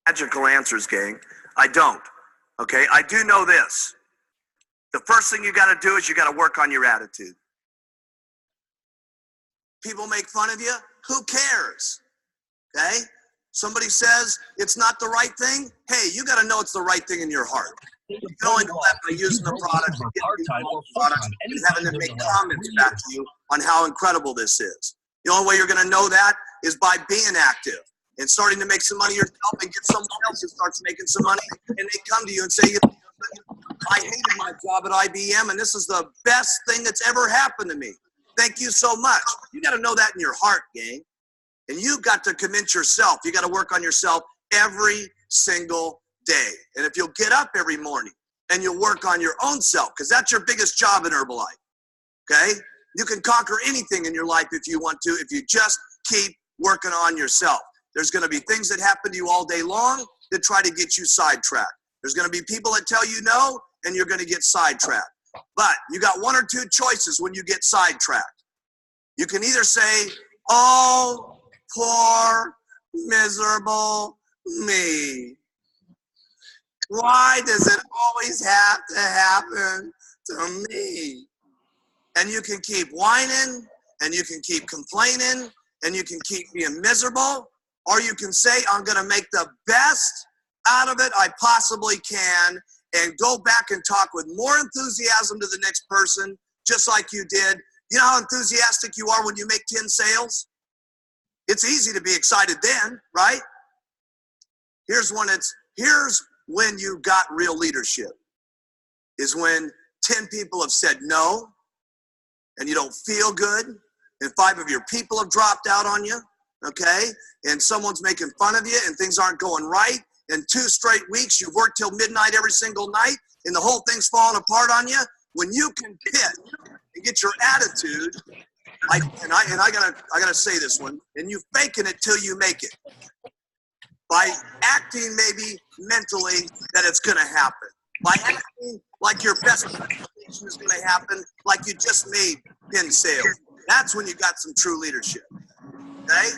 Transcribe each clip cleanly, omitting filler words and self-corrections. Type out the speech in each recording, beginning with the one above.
magical answers, gang. I don't. Okay, I do know this. The first thing you got to do is you got to work on your attitude. People make fun of you. Who cares? Okay? Somebody says it's not the right thing. Hey, you got to know it's the right thing in your heart. You can only do that by using the product, and having them make comments back to you on how incredible this is. The only way you're going to know that is by being active and starting to make some money yourself and get someone else who starts making some money, and they come to you and say, I hated my job at IBM, and this is the best thing that's ever happened to me. Thank you so much. You got to know that in your heart, gang. And you got to convince yourself. You got to work on yourself every single day. And if you'll get up every morning and you'll work on your own self, because that's your biggest job in Herbalife, okay? You can conquer anything in your life if you want to, if you just keep working on yourself. There's going to be things that happen to you all day long that try to get you sidetracked. There's going to be people that tell you no, and you're going to get sidetracked. But you got one or two choices when you get sidetracked. You can either say, oh, poor, miserable me. Why does it always have to happen to me? And you can keep whining, and you can keep complaining, and you can keep being miserable, or you can say, I'm going to make the best out of it I possibly can, and go back and talk with more enthusiasm to the next person, just like you did. You know how enthusiastic you are when you make 10 sales? It's easy to be excited then, right? Here's when you got real leadership, is when 10 people have said no, and you don't feel good, and 5 of your people have dropped out on you, okay? And someone's making fun of you, and things aren't going right. And 2 straight weeks, you've worked till midnight every single night, and the whole thing's falling apart on you. When you can pit and get your attitude, I gotta say this one, and you faking it till you make it. By acting maybe mentally that it's gonna happen. By acting like your best presentation is gonna happen, like you just made 10 sales. That's when you got some true leadership, okay?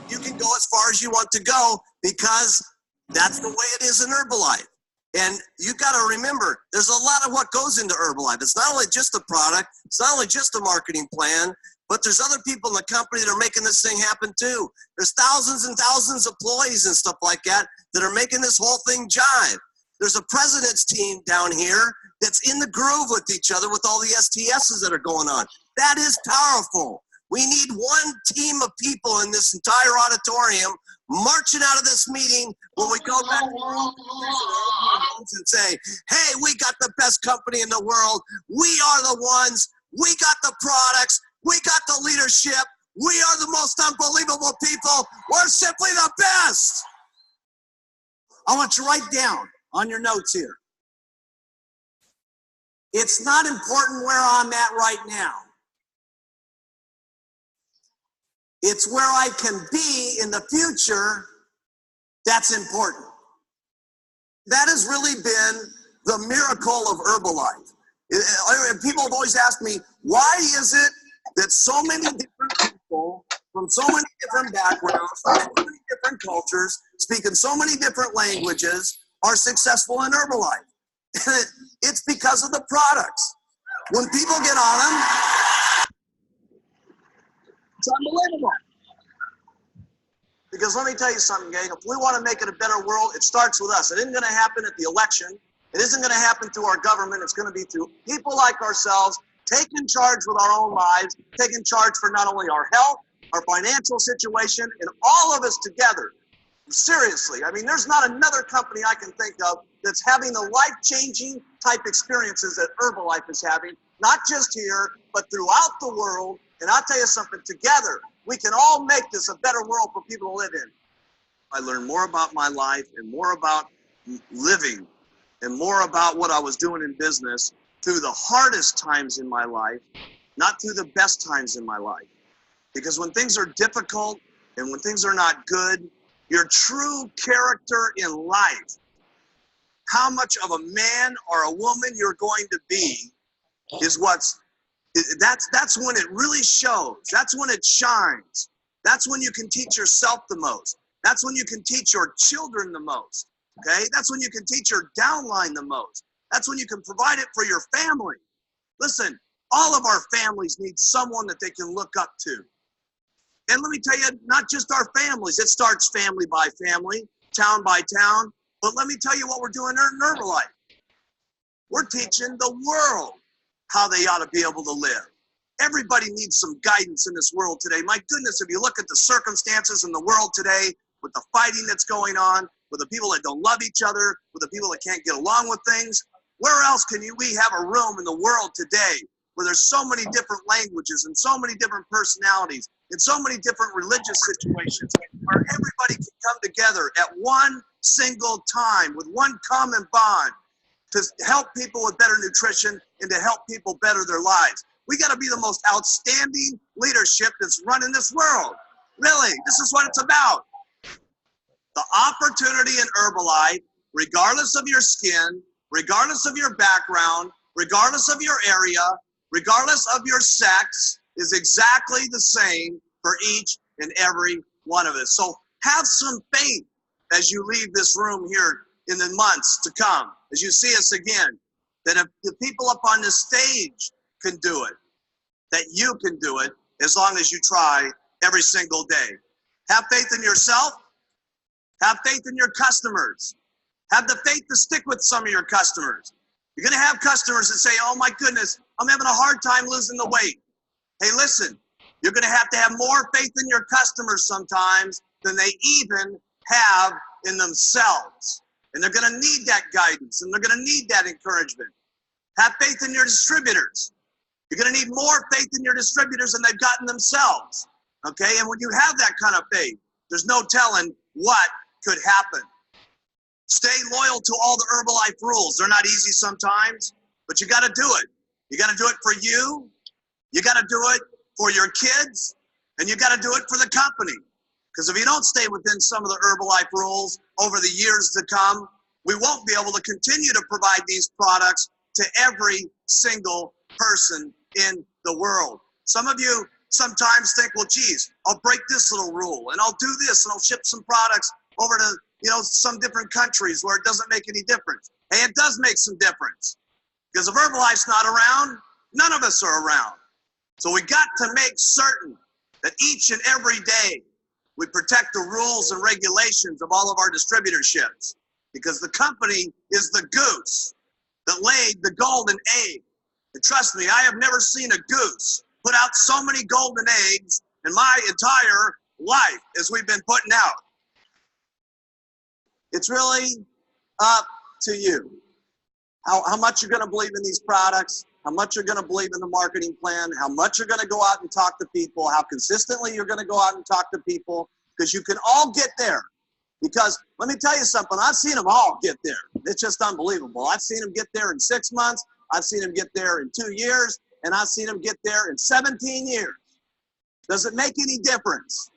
You can go as far as you want to go because that's the way it is in Herbalife. And you got to remember, there's a lot of what goes into Herbalife. It's not only just the product, it's not only just the marketing plan, but there's other people in the company that are making this thing happen too. There's thousands and thousands of employees and stuff like that that are making this whole thing jive. There's a president's team down here that's in the groove with each other with all the STSs that are going on. That is powerful. We need one team of people in this entire auditorium marching out of this meeting when we go back and say, hey, we got the best company in the world. We are the ones. We got the products. We got the leadership. We are the most unbelievable people. We're simply the best. I want you to write down on your notes here. It's not important where I'm at right now. It's where I can be in the future that's important. That has really been the miracle of Herbalife. People have always asked me, why is it that so many different people from so many different backgrounds, from so many different cultures, speaking so many different languages, are successful in Herbalife? It's because of the products. When people get on them, it's unbelievable. Because let me tell you something, gang. If we want to make it a better world, it starts with us. It isn't going to happen at the election. It isn't going to happen through our government. It's going to be through people like ourselves taking charge with our own lives, taking charge for not only our health, our financial situation, and all of us together. Seriously, I mean, there's not another company I can think of that's having the life-changing type experiences that Herbalife is having, not just here, but throughout the world. And I'll tell you something, together, we can all make this a better world for people to live in. I learned more about my life and more about living and more about what I was doing in business through the hardest times in my life, not through the best times in my life. Because when things are difficult and when things are not good, your true character in life, how much of a man or a woman you're going to be, is that's when it really shows. That's when it shines. That's when you can teach yourself the most. That's when you can teach your children the most, okay? That's when you can teach your downline the most. That's when you can provide it for your family. Listen, all of our families need someone that they can look up to. And let me tell you, not just our families. It starts family by family, town by town. But let me tell you what we're doing in Herbalife. We're teaching the world how they ought to be able to live. Everybody needs some guidance in this world today. My goodness, if you look at the circumstances in the world today, with the fighting that's going on, with the people that don't love each other, with the people that can't get along with things, where else can we have a room in the world today where there's so many different languages and so many different personalities and so many different religious situations where everybody can come together at one single time with one common bond to help people with better nutrition and to help people better their lives. We got to be the most outstanding leadership that's running this world. Really, this is what it's about. The opportunity in Herbalife, regardless of your skin, regardless of your background, regardless of your area, regardless of your sex, is exactly the same for each and every one of us. So have some faith as you leave this room here in the months to come, as you see us again, that if the people up on this stage can do it, that you can do it as long as you try every single day. Have faith in yourself. Have faith in your customers. Have the faith to stick with some of your customers. You're going to have customers that say, oh my goodness, I'm having a hard time losing the weight. Hey, listen, you're going to have more faith in your customers sometimes than they even have in themselves. And they're going to need that guidance, and they're going to need that encouragement. Have faith in your distributors. You're going to need more faith in your distributors than they've gotten themselves. Okay, and when you have that kind of faith, there's no telling what could happen. Stay loyal to all the Herbalife rules. They're not easy sometimes, but you got to do it. You got to do it for you. You got to do it for your kids, and you got to do it for the company. Because if you don't stay within some of the Herbalife rules over the years to come, we won't be able to continue to provide these products to every single person in the world. Some of you sometimes think, well, geez, I'll break this little rule and I'll do this and I'll ship some products over to, some different countries where it doesn't make any difference. Hey, it does make some difference, because if Herbalife's not around, none of us are around. So we got to make certain that each and every day we protect the rules and regulations of all of our distributorships, because the company is the goose that laid the golden egg. And trust me, I have never seen a goose put out so many golden eggs in my entire life as we've been putting out. It's really up to you. How much you're going to believe in these products, how much you're going to believe in the marketing plan, how much you're going to go out and talk to people, how consistently you're going to go out and talk to people, because you can all get there. Because let me tell you something, I've seen them all get there. It's just unbelievable. I've seen them get there in 6 months, I've seen them get there in 2 years, and I've seen them get there in 17 years. Does it make any difference?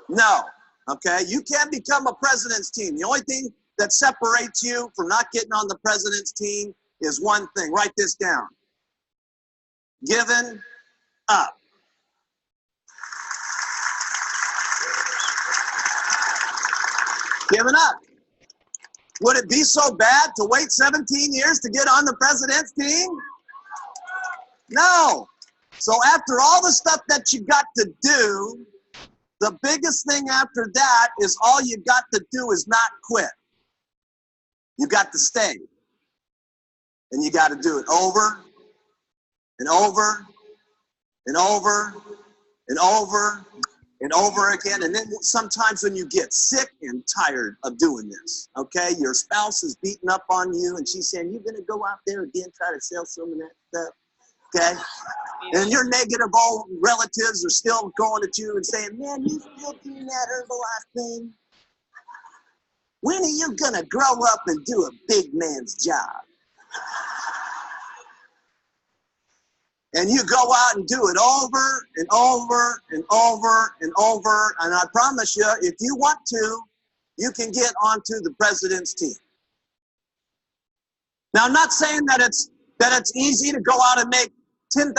No. Okay? You can't become a president's team. The only thing that separates you from not getting on the president's team is one thing. Write this down. Giving up. Giving up. Would it be so bad to wait 17 years to get on the president's team? No. So after all the stuff that you got to do, the biggest thing after that is all you got to do is not quit. You got to stay. And you got to do it over and over and over and over and over again. And then sometimes when you get sick and tired of doing this, okay, your spouse is beating up on you and she's saying, you're going to go out there again, try to sell some of that stuff, okay? And your negative old relatives are still going at you and saying, man, you still doing that Herbalife thing? When are you going to grow up and do a big man's job? And you go out and do it over and over and over and over. And I promise you, if you want to, you can get onto the president's team. Now, I'm not saying that it's easy to go out and make $10,000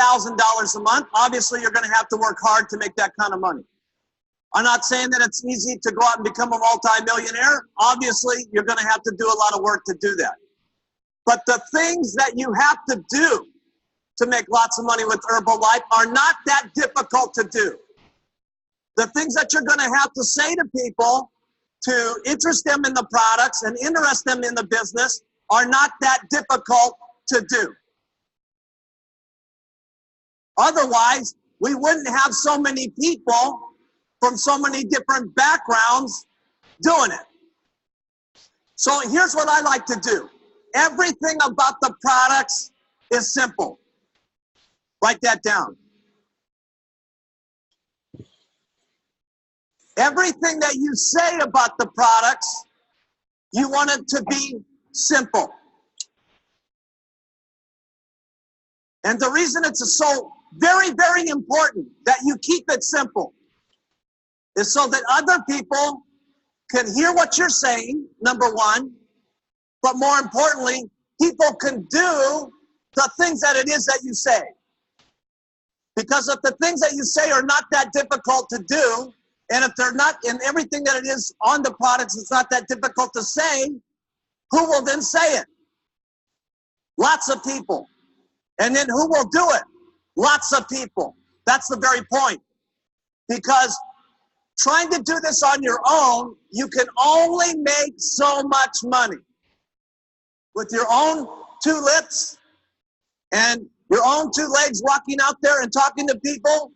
a month. Obviously, you're going to have to work hard to make that kind of money. I'm not saying that it's easy to go out and become a multimillionaire. Obviously, you're going to have to do a lot of work to do that. But the things that you have to do to make lots of money with Herbalife are not that difficult to do. The things that you're going to have to say to people to interest them in the products and interest them in the business are not that difficult to do. Otherwise, we wouldn't have so many people from so many different backgrounds doing it. So here's what I like to do. Everything about the products is simple. Write that down. Everything that you say about the products, you want it to be simple. And the reason it's so very, very important that you keep it simple is so that other people can hear what you're saying, number one, but more importantly, people can do the things that it is that you say. Because if the things that you say are not that difficult to do, and if they're not in everything that it is on the products, it's not that difficult to say, who will then say it? Lots of people. And then who will do it? Lots of people. That's the very point. Because trying to do this on your own, you can only make so much money. With your own two lips and your own two legs walking out there and talking to people,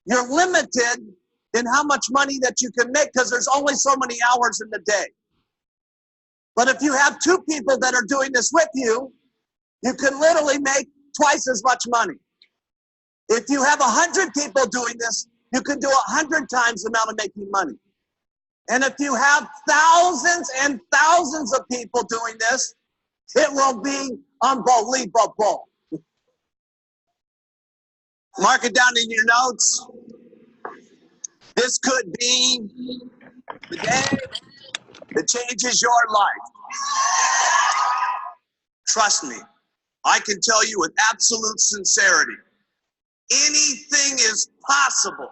you're limited in how much money that you can make because there's only so many hours in the day. But if you have two people that are doing this with you, you can literally make twice as much money. If you have 100 people doing this, you can do 100 times the amount of making money. And if you have thousands and thousands of people doing this, it will be unbelievable. Mark it down in your notes. This could be the day that changes your life. Trust me, I can tell you with absolute sincerity, anything is possible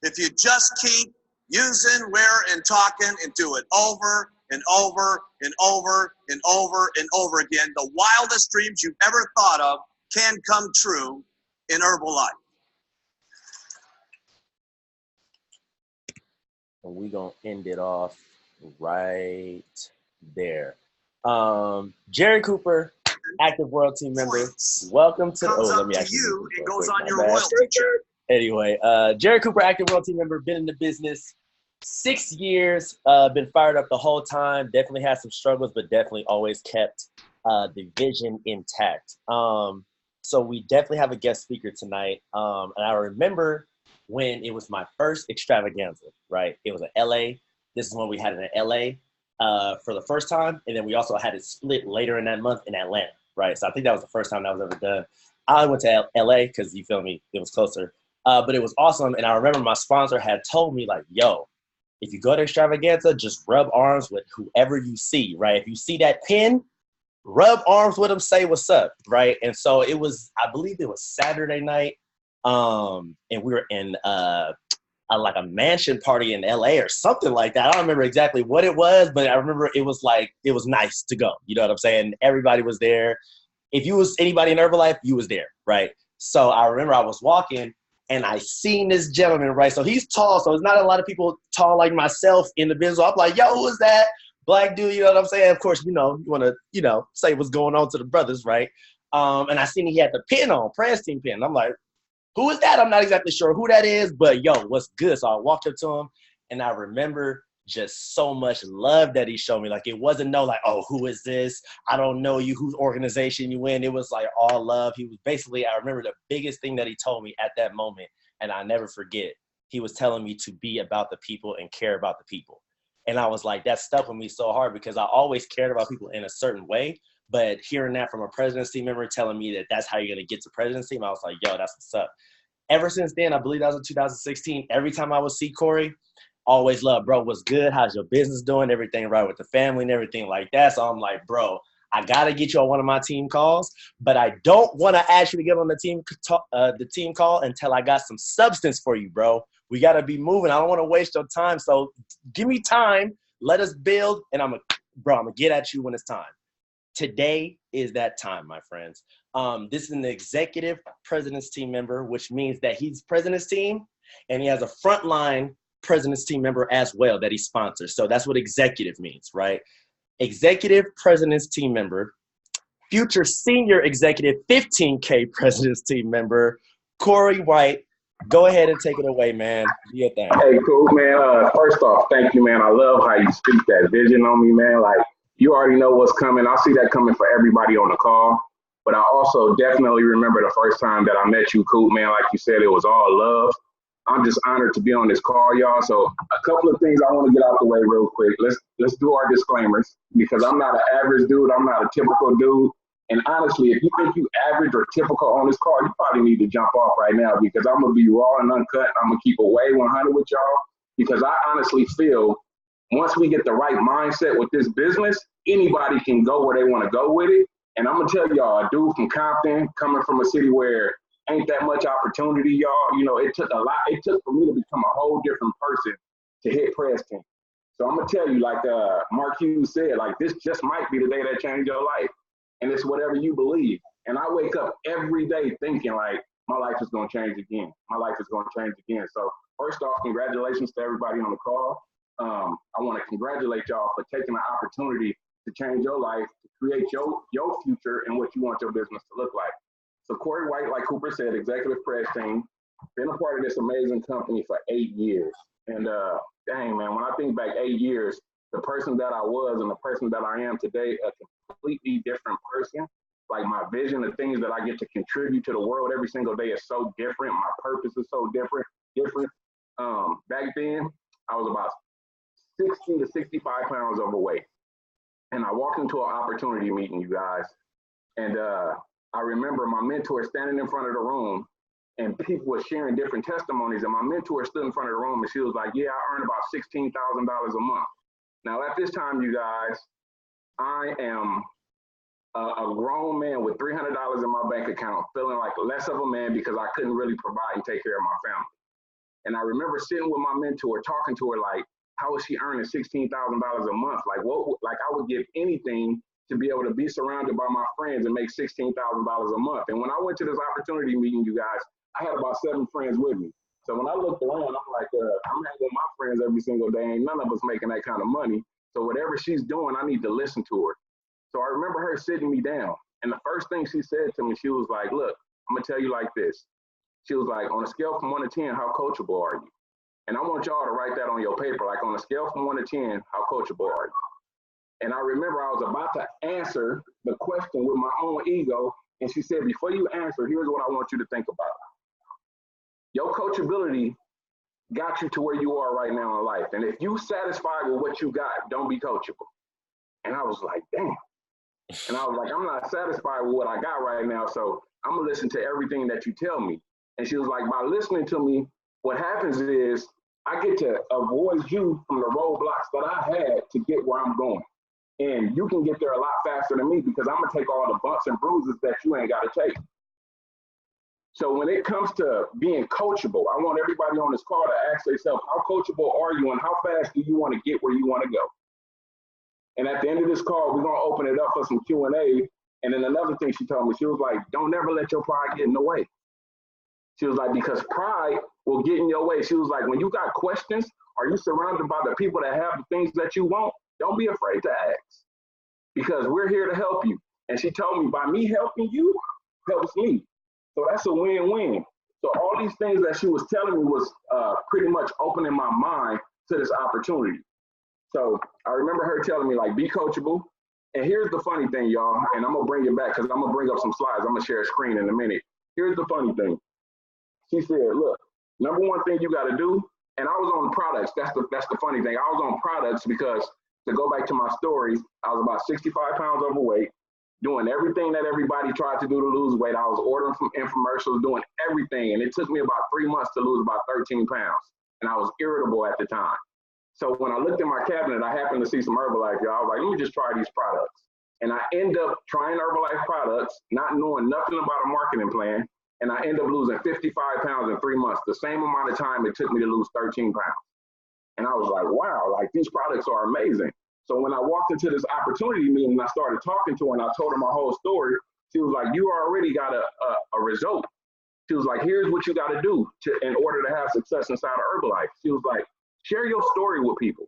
if you just keep using, where, and talking and do it over and over and over and over and over again. The wildest dreams you've ever thought of can come true in Herbalife. And we're going to end it off right there. Jerry Cooper, active world team member. Welcome to let me actually you, it goes on your royalty check. Anyway, Jerry Cooper, active world team member, been in the business 6 years, been fired up the whole time. Definitely had some struggles, but definitely always kept the vision intact. So we definitely have a guest speaker tonight. And I remember when it was my first extravaganza, right? It was in LA. This is when we had it in LA for the first time. And then we also had it split later in that month in Atlanta, right? So I think that was the first time that was ever done. I went to LA because, you feel me, it was closer. But it was awesome. And I remember my sponsor had told me, like, yo, if you go to extravaganza, just rub arms with whoever you see, right? If you see that pin, rub arms with them, say what's up, right? And so it was, I believe it was Saturday night. And we were in like a mansion party in LA or something like that. I don't remember exactly what it was, but I remember it was like, it was nice to go. You know what I'm saying? Everybody was there. If you was anybody in Herbalife, you was there, right? So I remember I was walking and I seen this gentleman, right? So he's tall, so it's not a lot of people tall like myself in the business. I'm like, yo, who is that? Black dude, you know what I'm saying? Of course, you know, you want to, you know, say what's going on to the brothers, right? And I seen he had the pin on, press team pin. I'm like, who is that? I'm not exactly sure who that is, but yo, what's good? So I walked up to him, and I remember just so much love that he showed me. Like, it wasn't no like, oh, who is this? I don't know you, whose organization you in. It was like all love. He was basically, I remember the biggest thing that he told me at that moment, and I never forget, he was telling me to be about the people and care about the people. And I was like, that stuck with me so hard because I always cared about people in a certain way. But hearing that from a presidency member telling me that that's how you're going to get to presidency, I was like, yo, that's what's up. Ever since then, I believe that was in 2016, every time I would see Corey, always love, bro, what's good? How's your business doing? Everything right with the family and everything like that. So I'm like, bro, I got to get you on one of my team calls, but I don't want to ask you to get on the team call until I got some substance for you, bro. We got to be moving. I don't want to waste your time. So give me time. Let us build. And I'm going to get at you when it's time. Today is that time, my friends. This is an executive president's team member, which means that he's president's team and he has a frontline president's team member as well that he sponsors. So that's what executive means, right? Executive president's team member, future senior executive 15K president's team member, Corey White. Go ahead and take it away, man. Do your thing. Hey, cool, man. First off, thank you, man. I love how you speak that vision on me, man. Like, you already know what's coming. I see that coming for everybody on the call. But I also definitely remember the first time that I met you, Coop, man. Like you said, it was all love. I'm just honored to be on this call, y'all. So a couple of things I want to get out the way real quick. Let's do our disclaimers, because I'm not an average dude. I'm not a typical dude. And honestly, if you think you average or typical on this call, you probably need to jump off right now, because I'm going to be raw and uncut. I'm going to keep it way 100 with y'all, because I honestly feel once we get the right mindset with this business, anybody can go where they want to go with it. And I'm going to tell y'all, a dude from Compton, coming from a city where ain't that much opportunity, y'all. You know, it took a lot. It took for me to become a whole different person to hit press team. So I'm going to tell you, like Mark Hughes said, like, this just might be the day that changed your life. And it's whatever you believe. And I wake up every day thinking, like, my life is going to change again. My life is going to change again. So first off, congratulations to everybody on the call. I want to congratulate y'all for taking the opportunity to change your life, to create your future and what you want your business to look like. So Corey White, like Cooper said, executive press team, been a part of this amazing company for 8 years. And dang, man, when I think back 8 years, the person that I was and the person that I am today, a completely different person. Like, my vision, the things that I get to contribute to the world every single day is so different. My purpose is so different. Back then, I was about 60 to 65 pounds overweight. And I walked into an opportunity meeting, you guys. And I remember my mentor standing in front of the room, and people were sharing different testimonies. And my mentor stood in front of the room, and she was like, yeah, I earn about $16,000 a month. Now, at this time, you guys, I am a grown man with $300 in my bank account, feeling like less of a man because I couldn't really provide and take care of my family. And I remember sitting with my mentor, talking to her like, how is she earning $16,000 a month? Like, like, I would give anything to be able to be surrounded by my friends and make $16,000 a month. And when I went to this opportunity meeting, you guys, I had about 7 friends with me. So when I looked around, I'm like, I'm hanging with my friends every single day. Ain't none of us making that kind of money. So whatever she's doing, I need to listen to her. So I remember her sitting me down. And the first thing she said to me, she was like, look, I'm going to tell you like this. She was like, on a scale from 1 to 10, how coachable are you? And I want y'all to write that on your paper. Like, on a scale from 1 to 10, how coachable are you? And I remember I was about to answer the question with my own ego. And she said, before you answer, here's what I want you to think about. Your coachability got you to where you are right now in life. And if you satisfied with what you got, don't be coachable. And I was like, damn. And I was like, I'm not satisfied with what I got right now. So I'm going to listen to everything that you tell me. And she was like, by listening to me, what happens is I get to avoid you from the roadblocks that I had to get where I'm going. And you can get there a lot faster than me because I'm going to take all the bumps and bruises that you ain't got to take. So when it comes to being coachable, I want everybody on this call to ask themselves, how coachable are you and how fast do you want to get where you want to go? And at the end of this call, we're going to open it up for some Q&A. And then another thing she told me, she was like, don't never let your pride get in the way. She was like, because pride will get in your way. She was like, when you got questions, are you surrounded by the people that have the things that you want? Don't be afraid to ask, because we're here to help you. And she told me, by me helping you, helps me. So that's a win-win. So all these things that she was telling me was pretty much opening my mind to this opportunity. So I remember her telling me, like, be coachable. And here's the funny thing, y'all, and I'm going to bring it back because I'm going to bring up some slides. I'm going to share a screen in a minute. Here's the funny thing. She said, look, number one thing you got to do, and I was on products. That's the funny thing. I was on products because, to go back to my story, I was about 65 pounds overweight, doing everything that everybody tried to do to lose weight. I was ordering from infomercials, doing everything. And it took me about 3 months to lose about 13 pounds. And I was irritable at the time. So when I looked in my cabinet, I happened to see some Herbalife, y'all. I was like, let me just try these products. And I end up trying Herbalife products, not knowing nothing about a marketing plan. and I ended up losing 55 pounds in 3 months, the same amount of time it took me to lose 13 pounds. And I was like, wow, like these products are amazing. So when I walked into this opportunity meeting and I started talking to her and I told her my whole story, she was like, you already got a result. She was like, here's what you got to do in order to have success inside of Herbalife. She was like, share your story with people.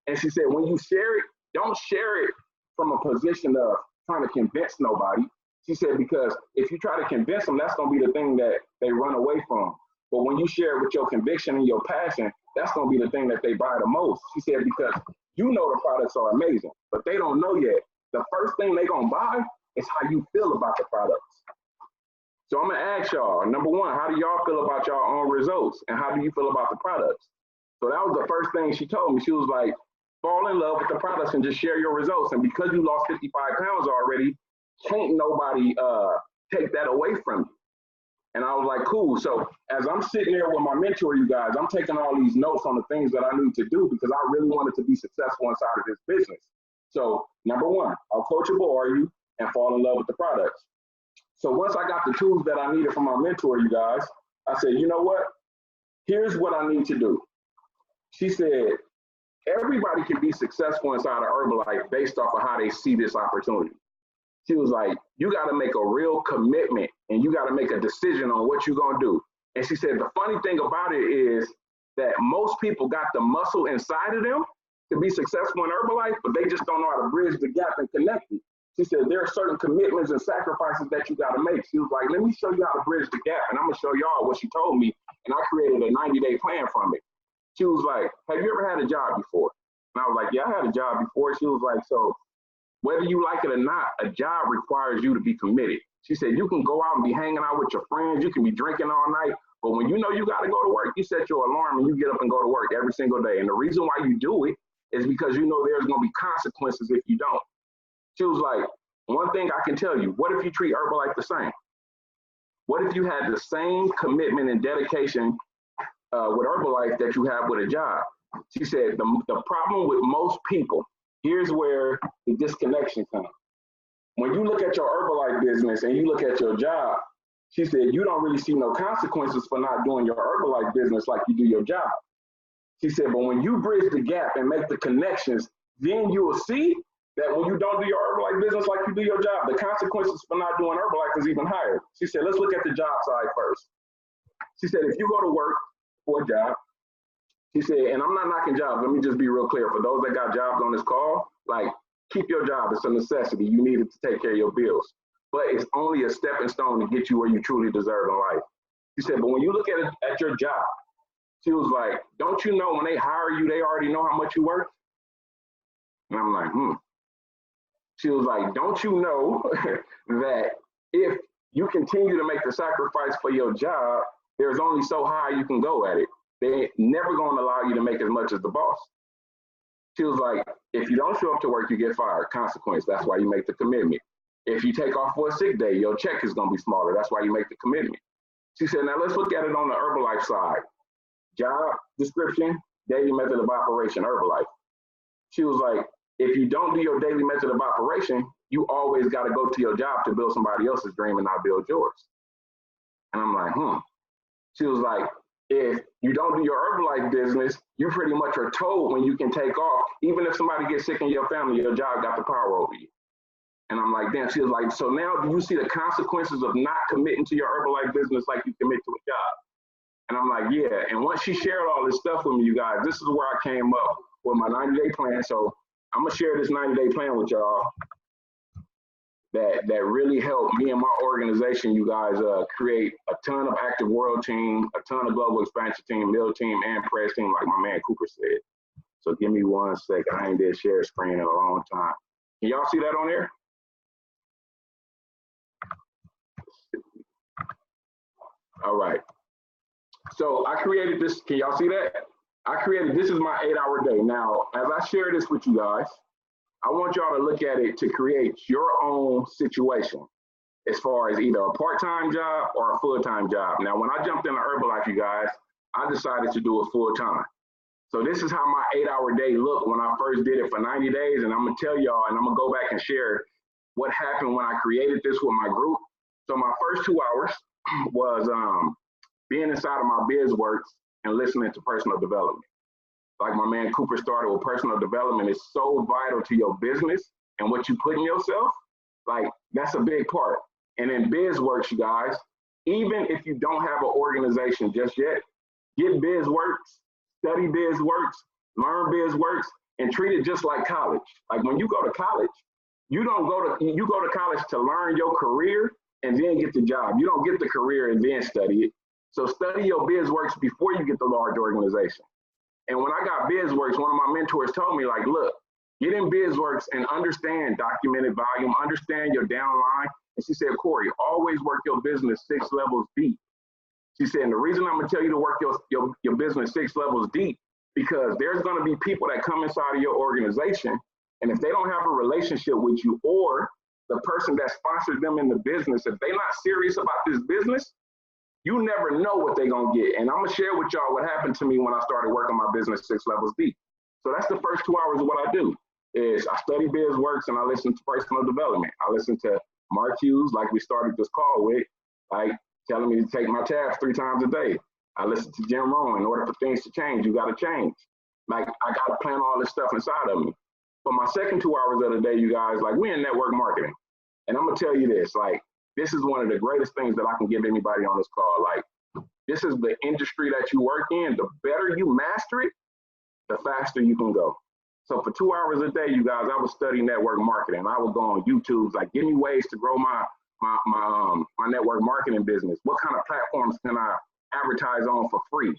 And she said, when you share it, don't share it from a position of trying to convince nobody. She said, because if you try to convince them, that's going to be the thing that they run away from. But when you share it with your conviction and your passion, that's going to be the thing that they buy the most. She said, because you know the products are amazing, but they don't know yet. The first thing they're going to buy is how you feel about the products. So I'm going to ask y'all, number one, how do y'all feel about your own results? And how do you feel about the products? So that was the first thing she told me. She was like, fall in love with the products and just share your results. And because you lost 55 pounds already, can't nobody take that away from you. And I was like, cool. So as I'm sitting there with my mentor, you guys, I'm taking all these notes on the things that I need to do because I really wanted to be successful inside of this business. So number one, how coachable are you? And fall in love with the products. So once I got the tools that I needed from my mentor, you guys, I said, you know what? Here's what I need to do. She said, everybody can be successful inside of Herbalife based off of how they see this opportunity. She was like, you got to make a real commitment and you got to make a decision on what you're going to do. And she said, the funny thing about it is that most people got the muscle inside of them to be successful in Herbalife, but they just don't know how to bridge the gap and connect it. She said, there are certain commitments and sacrifices that you got to make. She was like, let me show you how to bridge the gap. And I'm going to show y'all what she told me. And I created a 90-day plan from it. She was like, have you ever had a job before? And I was like, yeah, I had a job before. She was like, so whether you like it or not, a job requires you to be committed. She said, you can go out and be hanging out with your friends. You can be drinking all night. But when you know you got to go to work, you set your alarm and you get up and go to work every single day. And the reason why you do it is because you know there's going to be consequences if you don't. She was like, one thing I can tell you, what if you treat Herbalife the same? What if you had the same commitment and dedication with Herbalife that you have with a job? She said, the problem with most people, here's where the disconnection comes. When you look at your Herbalife business and you look at your job, she said, you don't really see no consequences for not doing your Herbalife business like you do your job. She said, but when you bridge the gap and make the connections, then you will see that when you don't do your Herbalife business like you do your job, the consequences for not doing Herbalife is even higher. She said, let's look at the job side first. She said, if you go to work for a job, she said, and I'm not knocking jobs. Let me just be real clear. For those that got jobs on this call, like, keep your job. It's a necessity. You need it to take care of your bills. But it's only a stepping stone to get you where you truly deserve in life. She said, but when you look at it at your job, she was like, don't you know when they hire you, they already know how much you worth? And I'm like, She was like, don't you know that if you continue to make the sacrifice for your job, there's only so high you can go at it. They're never going to allow you to make as much as the boss. She was like, if you don't show up to work, you get fired. Consequence. That's why you make the commitment. If you take off for a sick day, your check is going to be smaller. That's why you make the commitment. She said, now let's look at it on the Herbalife side. Job description, daily method of operation, Herbalife. She was like, if you don't do your daily method of operation, you always got to go to your job to build somebody else's dream and not build yours. And I'm like, She was like, if you don't do your Herbalife business, you pretty much are told when you can take off. Even if somebody gets sick in your family, your job got the power over you. And I'm like, damn. She was like, so now do you see the consequences of not committing to your Herbalife business like you commit to a job? And I'm like, yeah. And once she shared all this stuff with me, you guys, this is where I came up with my 90-day plan. So I'm going to share this 90-day plan with y'all that really helped me and my organization, you guys, create a ton of active world team, a ton of global expansion team, middle team, and press team, like my man Cooper said. So give me 1 second. I ain't did share screen in a long time. Can y'all see that on there? All right. So I created this. Can y'all see that? This is my 8-hour day. Now, as I share this with you guys, I want y'all to look at it to create your own situation as far as either a part-time job or a full-time job. Now, when I jumped into Herbalife, you guys, I decided to do it full-time. So this is how my 8-hour day looked when I first did it for 90 days. And I'm going to tell y'all, and I'm going to go back and share what happened when I created this with my group. So my first 2 hours, was being inside of my BizWorks and listening to personal development. Like my man Cooper started with personal development is so vital to your business and what you put in yourself. Like that's a big part. And in BizWorks, you guys, even if you don't have an organization just yet, get BizWorks, study BizWorks, learn BizWorks, and treat it just like college. Like when you go to college, you go to college to learn your career and then get the job. You don't get the career and then study it. So study your BizWorks before you get the large organization. And when I got BizWorks, one of my mentors told me, like, look, get in BizWorks and understand documented volume, understand your downline. And she said, Corey, always work your business 6 levels deep. She said, and the reason I'm gonna tell you to work your business 6 levels deep, because there's gonna be people that come inside of your organization, and if they don't have a relationship with you or the person that sponsors them in the business, if they're not serious about this business, you never know what they're gonna get. And I'm gonna share with y'all what happened to me when I started working my business 6 levels deep. So that's the first 2 hours of what I do, is I study BizWorks and I listen to personal development. I listen to Mark Hughes, like we started this call with, like telling me to take my tabs 3 times a day. I listen to Jim Rohn. In order for things to change, you gotta change. Like I gotta plan all this stuff inside of me. But my second 2 hours of the day, you guys, like we in network marketing. And I'm gonna tell you this, like, this is one of the greatest things that I can give anybody on this call. Like, this is the industry that you work in. The better you master it, the faster you can go. So for 2 hours a day, you guys, I would study network marketing. I would go on YouTube, like, give me ways to grow my network marketing business. What kind of platforms can I advertise on for free?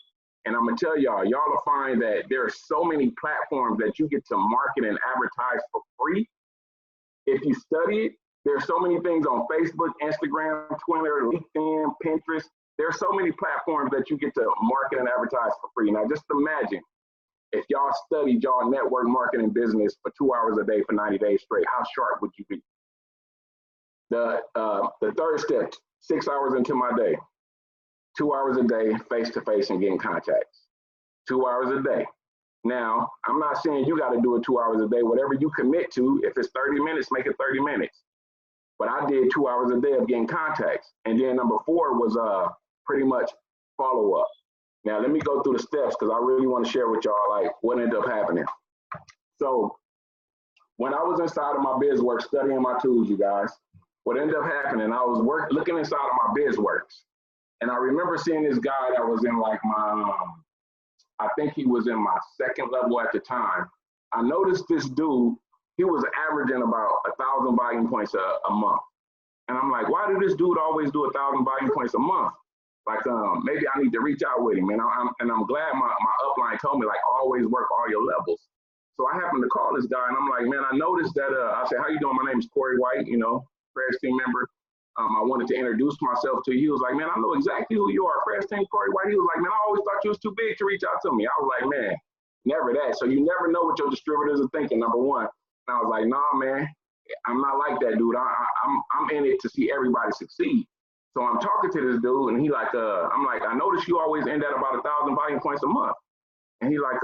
And I'm gonna tell y'all will find that there are so many platforms that you get to market and advertise for free. If you study it, there's so many things on Facebook, Instagram, Twitter, LinkedIn, Pinterest. There's so many platforms that you get to market and advertise for free. Now just imagine if y'all studied y'all network marketing business for 2 hours a day for 90 days straight, how sharp would you be? The third step, 6 hours into my day, 2 hours a day, face-to-face and getting contacts. 2 hours a day. Now, I'm not saying you got to do it 2 hours a day. Whatever you commit to, if it's 30 minutes, make it 30 minutes. But I did 2 hours a day of getting contacts. And then number 4 was pretty much follow up. Now, let me go through the steps because I really want to share with y'all like what ended up happening. So when I was inside of my BizWorks studying my tools, you guys, what ended up happening, I was looking inside of my BizWorks. And I remember seeing this guy that was in like my, I think he was in my 2nd level at the time. I noticed this dude, he was averaging about 1,000 volume points a month. And I'm like, why did this dude always do 1,000 volume points a month? Like, maybe I need to reach out with him. And I'm glad my upline told me, like, always work all your levels. So I happened to call this guy and I'm like, man, I noticed that, I said, how you doing? My name is Corey White, you know, Fresh team member. I wanted to introduce myself to you. He was like, man, I know exactly who you are, Fresh team Corey White. He was like, man, I always thought you was too big to reach out to me. I was like, man, never that. So you never know what your distributors are thinking, number one. And I was like, nah, man, I'm not like that, dude. I'm in it to see everybody succeed. So I'm talking to this dude, and he like, I'm like, I noticed you always end at about 1,000 volume points a month. And he like,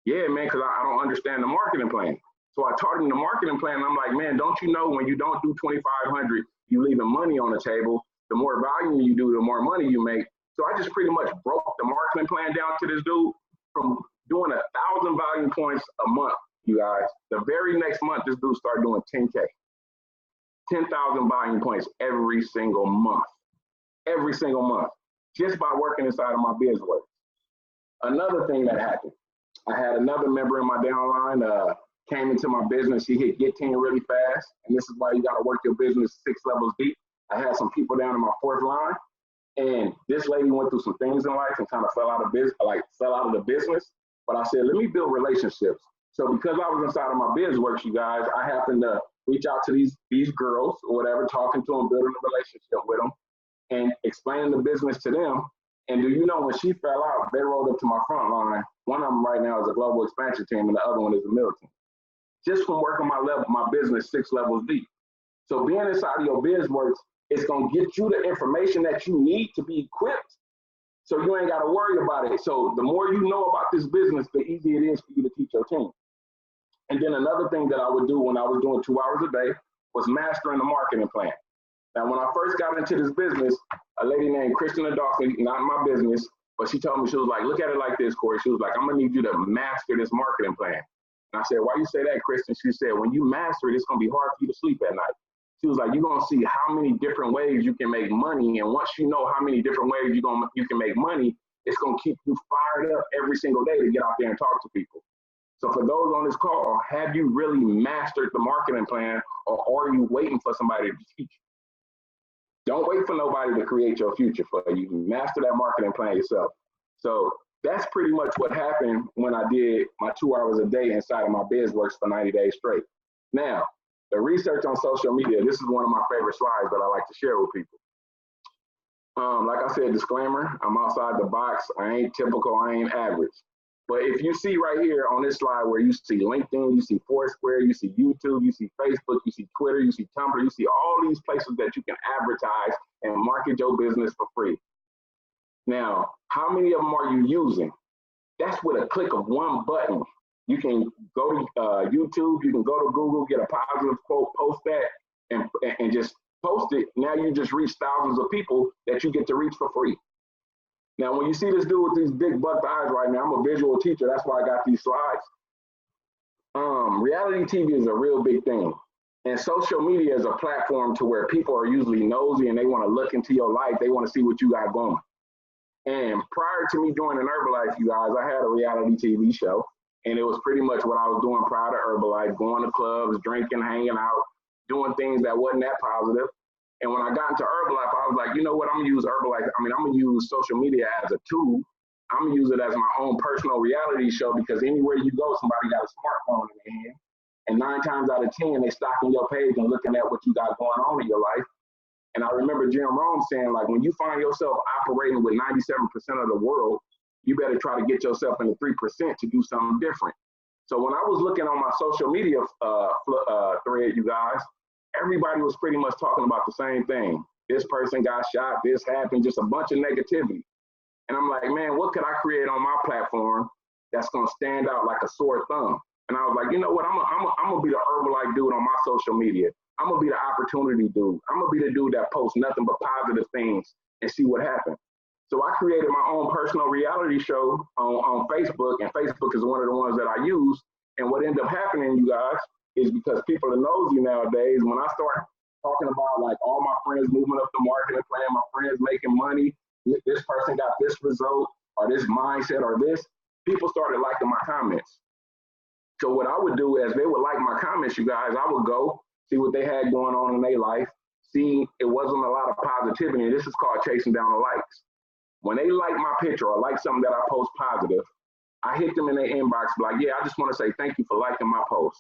yeah, man, because I don't understand the marketing plan. So I taught him the marketing plan, and I'm like, man, don't you know when you don't do 2,500, you leaving money on the table. The more volume you do, the more money you make. So I just pretty much broke the marketing plan down to this dude from doing 1,000 volume points a month, you guys. The very next month, this dude started doing 10K. 10,000 volume points every single month, just by working inside of my BizWorks. Another thing that happened, I had another member in my downline came into my business. He hit Get 10 really fast, and this is why you got to work your business 6 levels deep. I had some people down in my 4th line, and this lady went through some things in life and kind of fell out of the business. But I said, let me build relationships. So because I was inside of my BizWorks, you guys, I happened to reach out to these girls or whatever, talking to them, building a relationship with them, and explaining the business to them. And do you know, when she fell out, they rolled up to my front line. One of them right now is a global expansion team, and the other one is a militant. Just from working my business 6 levels deep. So being inside of your BizWorks, it's gonna get you the information that you need to be equipped, so you ain't gotta worry about it. So the more you know about this business, the easier it is for you to teach your team. And then another thing that I would do when I was doing 2 hours a day was mastering the marketing plan. Now, when I first got into this business, a lady named Christina Dawson, not my business, but she told me, she was like, look at it like this, Corey. She was like, I'm gonna need you to master this marketing plan. And I said, why you say that, Kristen? She said, when you master it, it's gonna be hard for you to sleep at night. She was like, you're gonna see how many different ways you can make money. And once you know how many different ways you can make money, it's gonna keep you fired up every single day to get out there and talk to people. So for those on this call, have you really mastered the marketing plan, or are you waiting for somebody to teach you? Don't wait for nobody to create your future for you. Master that marketing plan yourself. So that's pretty much what happened when I did my 2 hours a day inside of my BizWorks for 90 days straight. Now, the research on social media, this is one of my favorite slides that I like to share with people. Like I said, disclaimer, I'm outside the box. I ain't typical, I ain't average. But if you see right here on this slide where you see LinkedIn, you see Foursquare, you see YouTube, you see Facebook, you see Twitter, you see Tumblr, you see all these places that you can advertise and market your business for free. Now, how many of them are you using? That's with a click of one button. You can go to YouTube, you can go to Google, get a positive quote, post that, and just post it. Now you just reach thousands of people that you get to reach for free. Now, when you see this dude with these big bucked eyes right now, I'm a visual teacher. That's why I got these slides. Reality TV is a real big thing. And social media is a platform to where people are usually nosy and they want to look into your life. They want to see what you got going. And prior to me joining Herbalife, you guys, I had a reality TV show. And it was pretty much what I was doing prior to Herbalife, going to clubs, drinking, hanging out, doing things that wasn't that positive. And when I got into Herbalife, I was like, you know what, I'm gonna use Herbalife. I'm gonna use social media as a tool. I'm gonna use it as my own personal reality show, because anywhere you go, somebody got a smartphone in their hand. And 9 times out of 10, they stalking your page and looking at what you got going on in your life. And I remember Jim Rohn saying, like, when you find yourself operating with 97% of the world, you better try to get yourself in the 3% to do something different. So when I was looking on my social media thread, you guys, everybody was pretty much talking about the same thing. This person got shot, this happened, just a bunch of negativity. And I'm like, man, what could I create on my platform that's gonna stand out like a sore thumb? And I was like, you know what, I'm gonna be the Herbalife dude on my social media. I'm gonna be the opportunity dude. I'm gonna be the dude that posts nothing but positive things and see what happens. So I created my own personal reality show on Facebook, and Facebook is one of the ones that I use. And what ended up happening, you guys, is because people are nosy nowadays. When I start talking about like all my friends moving up the marketing plan, my friends making money, this person got this result or this mindset or this, people started liking my comments. So what I would do is they would like my comments, you guys, I would go see what they had going on in their life, see it wasn't a lot of positivity, and this is called chasing down the likes. When they like my picture or like something that I post positive, I hit them in their inbox like, yeah, I just want to say thank you for liking my post.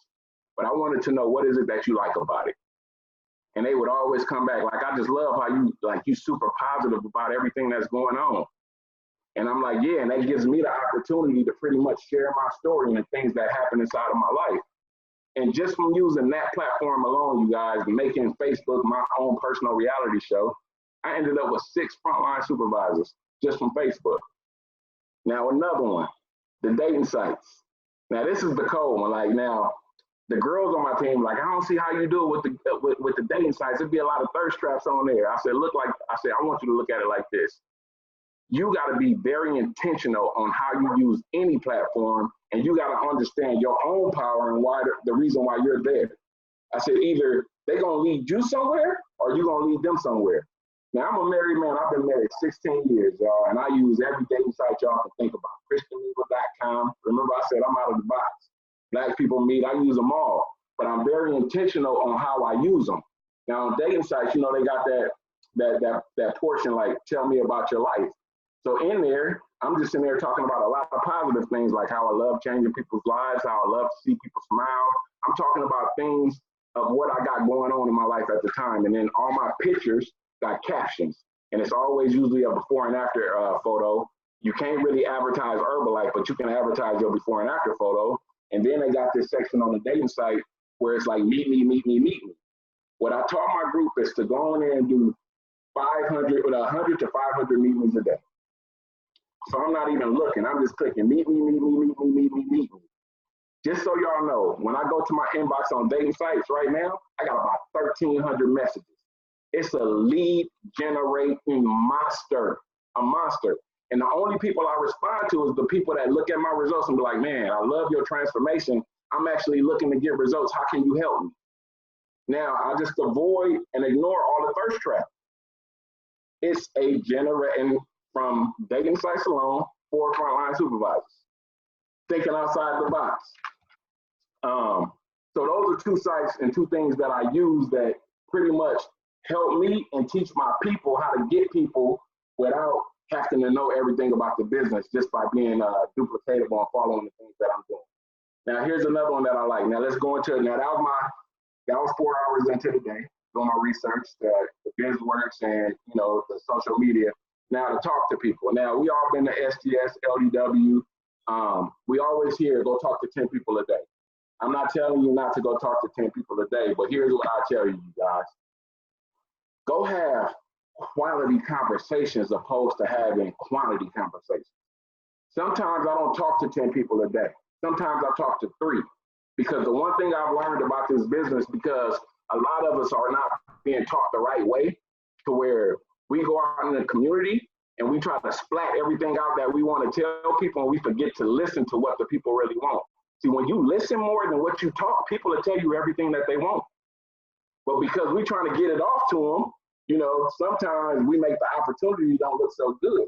But I wanted to know, what is it that you like about it? And they would always come back like, I just love how you super positive about everything that's going on. And I'm like, yeah, and that gives me the opportunity to pretty much share my story and things that happen inside of my life. And just from using that platform alone, you guys, making Facebook my own personal reality show, I ended up with 6 frontline supervisors just from Facebook. Now, another one, the dating sites. Now, this is the cold one. Like, now, the girls on my team, like, I don't see how you do it with the dating sites. It'd be a lot of thirst traps on there. I said, I want you to look at it like this. You got to be very intentional on how you use any platform, and you got to understand your own power and why the reason why you're there. I said, either they're going to lead you somewhere or you're going to lead them somewhere. Now, I'm a married man. I've been married 16 years, y'all, and I use every dating site y'all can think about. ChristianLegal.com. Remember, I said I'm out of the box. Black People Meet, I use them all, but I'm very intentional on how I use them. Now, on dating sites, you know, they got that portion like, tell me about your life. So in there, I'm just in there talking about a lot of positive things, like how I love changing people's lives, how I love to see people smile. I'm talking about things of what I got going on in my life at the time. And then all my pictures got captions, and it's always usually a before and after photo. You can't really advertise Herbalife, but you can advertise your before and after photo. And then they got this section on the dating site where it's like, meet me, meet me, meet me. What I taught my group is to go in there and do 100 to 500 meetings a day. So I'm not even looking. I'm just clicking, meet me, meet me, meet me, meet me, meet me. Just so y'all know, when I go to my inbox on dating sites right now, I got about 1,300 messages. It's a lead generating monster, a monster. And the only people I respond to is the people that look at my results and be like, man, I love your transformation. I'm actually looking to get results. How can you help me? Now, I just avoid and ignore all the thirst trap. It's a generating from dating sites alone, 4 frontline supervisors, thinking outside the box. So those are 2 sites and 2 things that I use that pretty much help me and teach my people how to get people without having to know everything about the business, just by being duplicatable and following the things that I'm doing. Now, here's another one that I like. Now, let's go into it. Now, that was 4 hours into the day, doing my research, the BizWorks and, the social media. Now to talk to people. Now, we all been to STS, LDW. We always hear, go talk to 10 people a day. I'm not telling you not to go talk to 10 people a day, but here's what I tell you guys. Go have quality conversations opposed to having quantity conversations. Sometimes I don't talk to 10 people a day. Sometimes I talk to 3. Because the one thing I've learned about this business, because a lot of us are not being taught the right way, to where we go out in the community and we try to splat everything out that we want to tell people, and we forget to listen to what the people really want. See, when you listen more than what you talk, people will tell you everything that they want. But because we're trying to get it off to them, sometimes we make the opportunity don't look so good.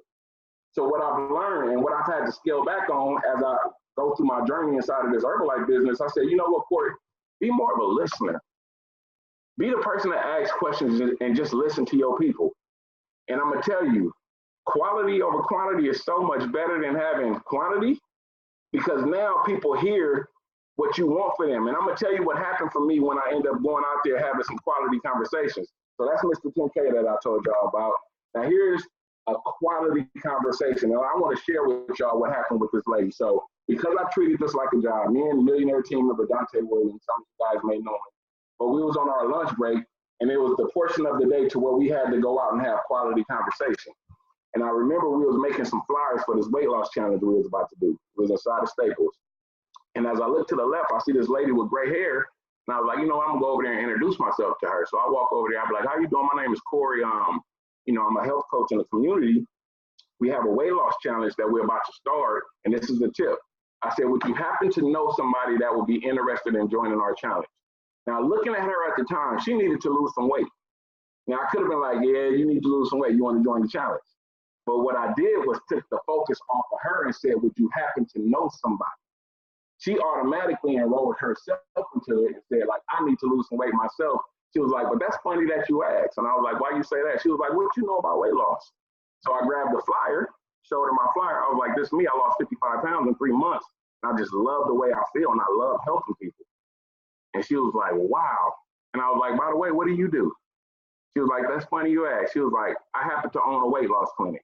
So what I've learned and what I've had to scale back on as I go through my journey inside of this Herbalife business, I said, you know what, Corey, be more of a listener. Be the person that asks questions and just listen to your people. And I'm going to tell you, quality over quantity is so much better than having quantity, because now people hear what you want for them. And I'm going to tell you what happened for me when I ended up going out there having some quality conversations. So that's Mr. 10K that I told y'all about. Now here's a quality conversation. And I want to share with y'all what happened with this lady. So because I treated this like a job, me and millionaire team member Dante Williams, some of you guys may know him, but we was on our lunch break, and it was the portion of the day to where we had to go out and have quality conversation. And I remember we was making some flyers for this weight loss challenge we was about to do. It was inside of Staples. And as I look to the left, I see this lady with gray hair. And I was like, I'm gonna go over there and introduce myself to her. So I walk over there, I be like, how you doing? My name is Corey. I'm a health coach in the community. We have a weight loss challenge that we're about to start, and this is the tip. I said, would you happen to know somebody that would be interested in joining our challenge? Now, looking at her at the time, she needed to lose some weight. Now, I could have been like, yeah, you need to lose some weight. You want to join the challenge. But what I did was took the focus off of her and said, would you happen to know somebody? She automatically enrolled herself into it and said, like, I need to lose some weight myself. She was like, but that's funny that you asked. And I was like, why you say that? She was like, what you know about weight loss? So I grabbed the flyer, showed her my flyer. I was like, this is me. I lost 55 pounds in 3 months. And I just love the way I feel, and I love helping people. And she was like, wow. And I was like, by the way, what do you do? She was like, that's funny you asked. She was like, I happen to own a weight loss clinic.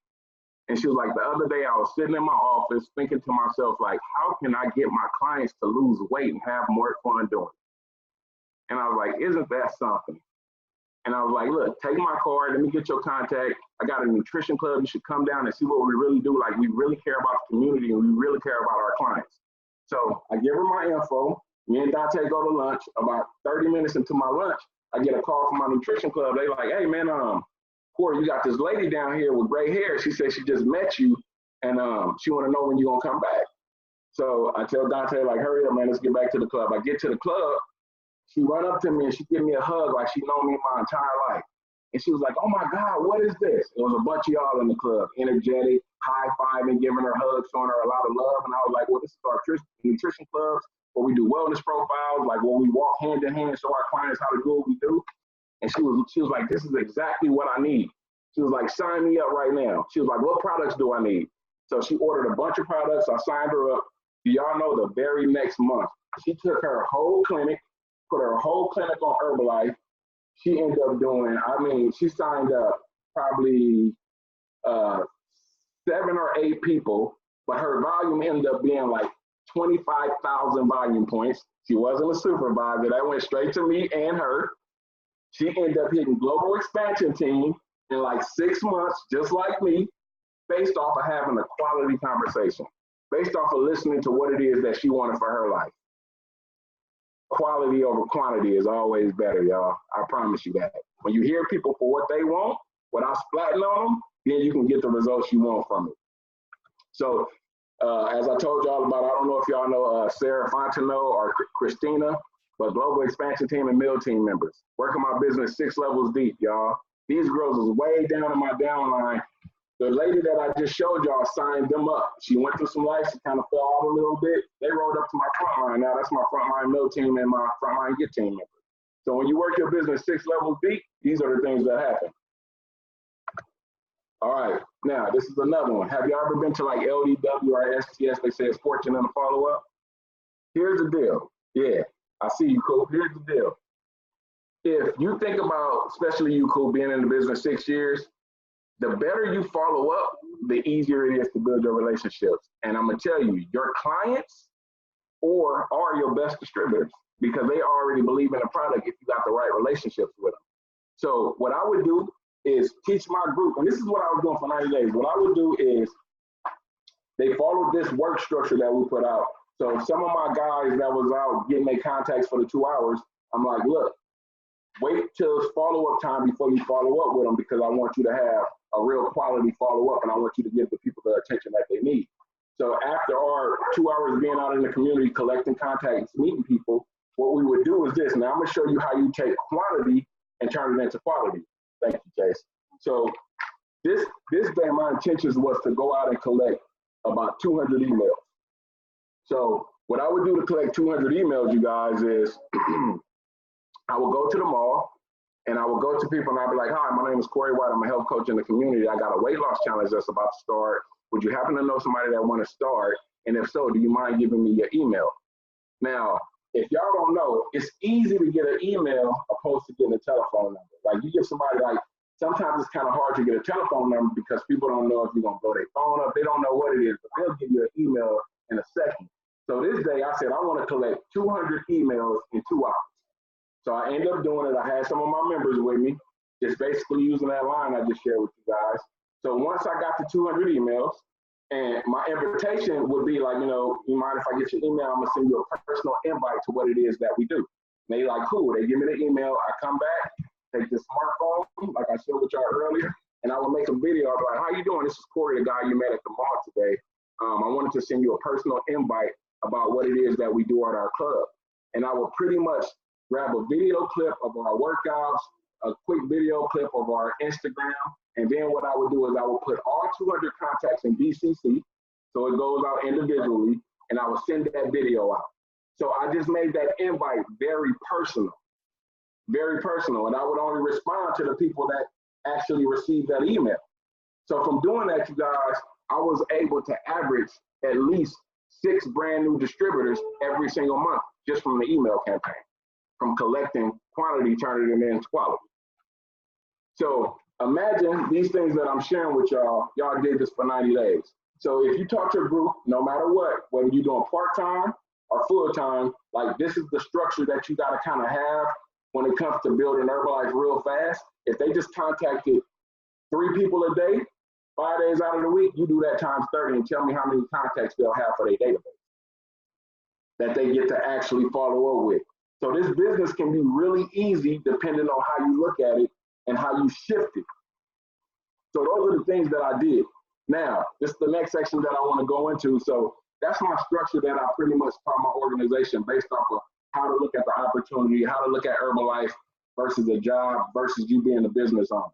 And she was like, the other day I was sitting in my office thinking to myself, like, how can I get my clients to lose weight and have more fun doing it? And I was like, isn't that something? And I was like, look, take my card. Let me get your contact. I got a nutrition club. You should come down and see what we really do. Like, we really care about the community, and we really care about our clients. So I give her my info. Me and Dante go to lunch. About 30 minutes into my lunch, I get a call from my nutrition club. They like, hey, man, Corey, you got this lady down here with gray hair. She said she just met you, and she want to know when you're going to come back. So I tell Dante, like, hurry up, man, let's get back to the club. I get to the club. She run up to me, and she give me a hug like she known me my entire life. And she was like, oh, my God, what is this? It was a bunch of y'all in the club, energetic, high-fiving, giving her hugs, showing her a lot of love. And I was like, well, this is our nutrition clubs where we do wellness profiles, like where we walk hand in hand, show our clients how to do what we do. And she was like, this is exactly what I need. She was like, sign me up right now. She was like, what products do I need? So she ordered a bunch of products. I signed her up. Do y'all know the very next month, she took her whole clinic, put her whole clinic on Herbalife. She ended up doing, she signed up probably 7 or 8 people, but her volume ended up being like 25,000 volume points. She wasn't a supervisor. That went straight to me and her. She ended up hitting global expansion team in like 6 months, just like me, based off of having a quality conversation, based off of listening to what it is that she wanted for her life. quality over quantity is always better, y'all. I promise you that. When you hear people for what they want, without splatting on them, then you can get the results you want from it. So, as I told y'all about, I don't know if y'all know Sarah Fontenot or Christina, but Global Expansion Team and Mill Team members. Working my business 6 levels deep, y'all. These girls is way down in my downline. The lady that I just showed y'all signed them up. She went through some life, she kind of fell out a little bit. They rolled up to my front line. Now that's my frontline Mill Team and my frontline Get Team members. So when you work your business 6 levels deep, these are the things that happen. All right, now this is another one. Have you ever been to like LDW or STS? They say it's fortune and a follow-up. Here's the deal. Yeah, I see you, Cool. Here's the deal. If you think about, especially you, Cool, being in the business 6 years, the better you follow up, the easier it is to build your relationships. And I'm gonna tell you, your clients are your best distributors because they already believe in the product if you got the right relationships with them. So what I would do is teach my group, and this is what I was doing for 90 days. What I would do is they followed this work structure that we put out. So some of my guys that was out getting their contacts for the 2 hours, I'm like, look, wait till it's follow-up time before you follow up with them because I want you to have a real quality follow-up and I want you to give the people the attention that they need. So after our 2 hours being out in the community, collecting contacts, meeting people, what we would do is this. Now I'm gonna show you how you take quantity and turn it into quality. Thank you, Chase. So this day, my intentions was to go out and collect about 200 emails. So what I would do to collect 200 emails, you guys, is I would go to the mall and I would go to people and I'd be like, hi, my name is Corey White. I'm a health coach in the community. I got a weight loss challenge that's about to start. Would you happen to know somebody that want to start? And if so, do you mind giving me your email? Now, if y'all don't know, it's easy to get an email opposed to getting a telephone number. Like you give somebody like, sometimes it's kind of hard to get a telephone number because people don't know if you're going to blow their phone up. They don't know what it is, but they'll give you an email in a second. So this day I said, I want to collect 200 emails in 2 hours. So I ended up doing it. I had some of my members with me, just basically using that line I just shared with you guys. So once I got to 200 emails, and my invitation would be like, you mind if I get your email? I'm gonna send you a personal invite to what it is that we do. And they like, cool. They give me the email. I come back, take this smartphone, like I shared with y'all earlier, and I will make a video. I'll be like, how you doing? This is Corey, the guy you met at the mall today. I wanted to send you a personal invite about what it is that we do at our club. And I will pretty much grab a video clip of our workouts, a quick video clip of our Instagram, and then what I would do is I would put all 200 contacts in BCC, so it goes out individually, and I would send that video out. So I just made that invite very personal, and I would only respond to the people that actually received that email. So from doing that, you guys, I was able to average at least 6 brand new distributors every single month just from the email campaign, from collecting quantity, turning it into quality. So imagine these things that I'm sharing with y'all, y'all did this for 90 days. So if you talk to a group, no matter what, whether you're doing part-time or full-time, like this is the structure that you gotta kind of have when it comes to building Herbalife real fast. If they just contacted 3 people a day, 5 days out of the week, you do that times 30 and tell me how many contacts they'll have for their database that they get to actually follow up with. So this business can be really easy depending on how you look at it and how you shift it. So those are the things that I did. Now, this is the next section that I want to go into. So that's my structure that I pretty much taught my organization based off of how to look at the opportunity, how to look at Herbalife versus a job versus you being a business owner.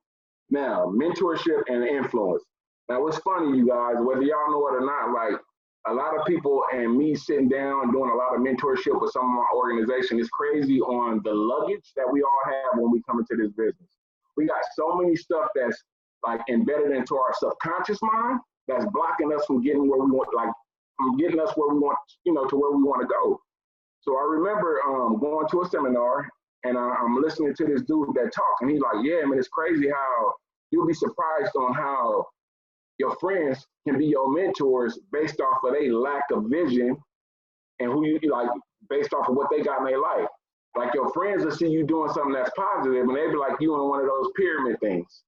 Now, mentorship and influence. Now, what's funny, you guys, whether y'all know it or not, like a lot of people and me sitting down doing a lot of mentorship with some of my organization is crazy on the luggage that we all have when we come into this business. We got so many stuff that's like embedded into our subconscious mind that's blocking us from getting where we want, like from getting us where we want, to where we want to go. So I remember going to a seminar and I'm listening to this dude that talk, and he's like, yeah, man, it's crazy how you'll be surprised on how your friends can be your mentors based off of their lack of vision and who you like based off of what they got in their life. Like your friends will see you doing something that's positive and they be like you in one of those pyramid things.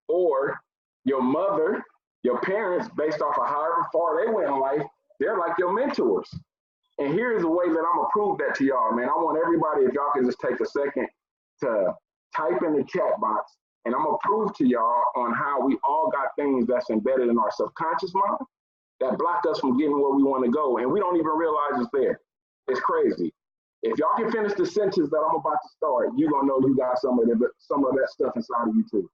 Or your mother, your parents, based off of however far they went in life, they're like your mentors. And here's the way that I'm gonna prove that to y'all, man. I want everybody, if y'all can just take a second to type in the chat box, and I'm gonna prove to y'all on how we all got things that's embedded in our subconscious mind that block us from getting where we want to go, and we don't even realize it's there. It's crazy. If y'all can finish the sentence that I'm about to start, you're gonna know you got some of that stuff inside of you too.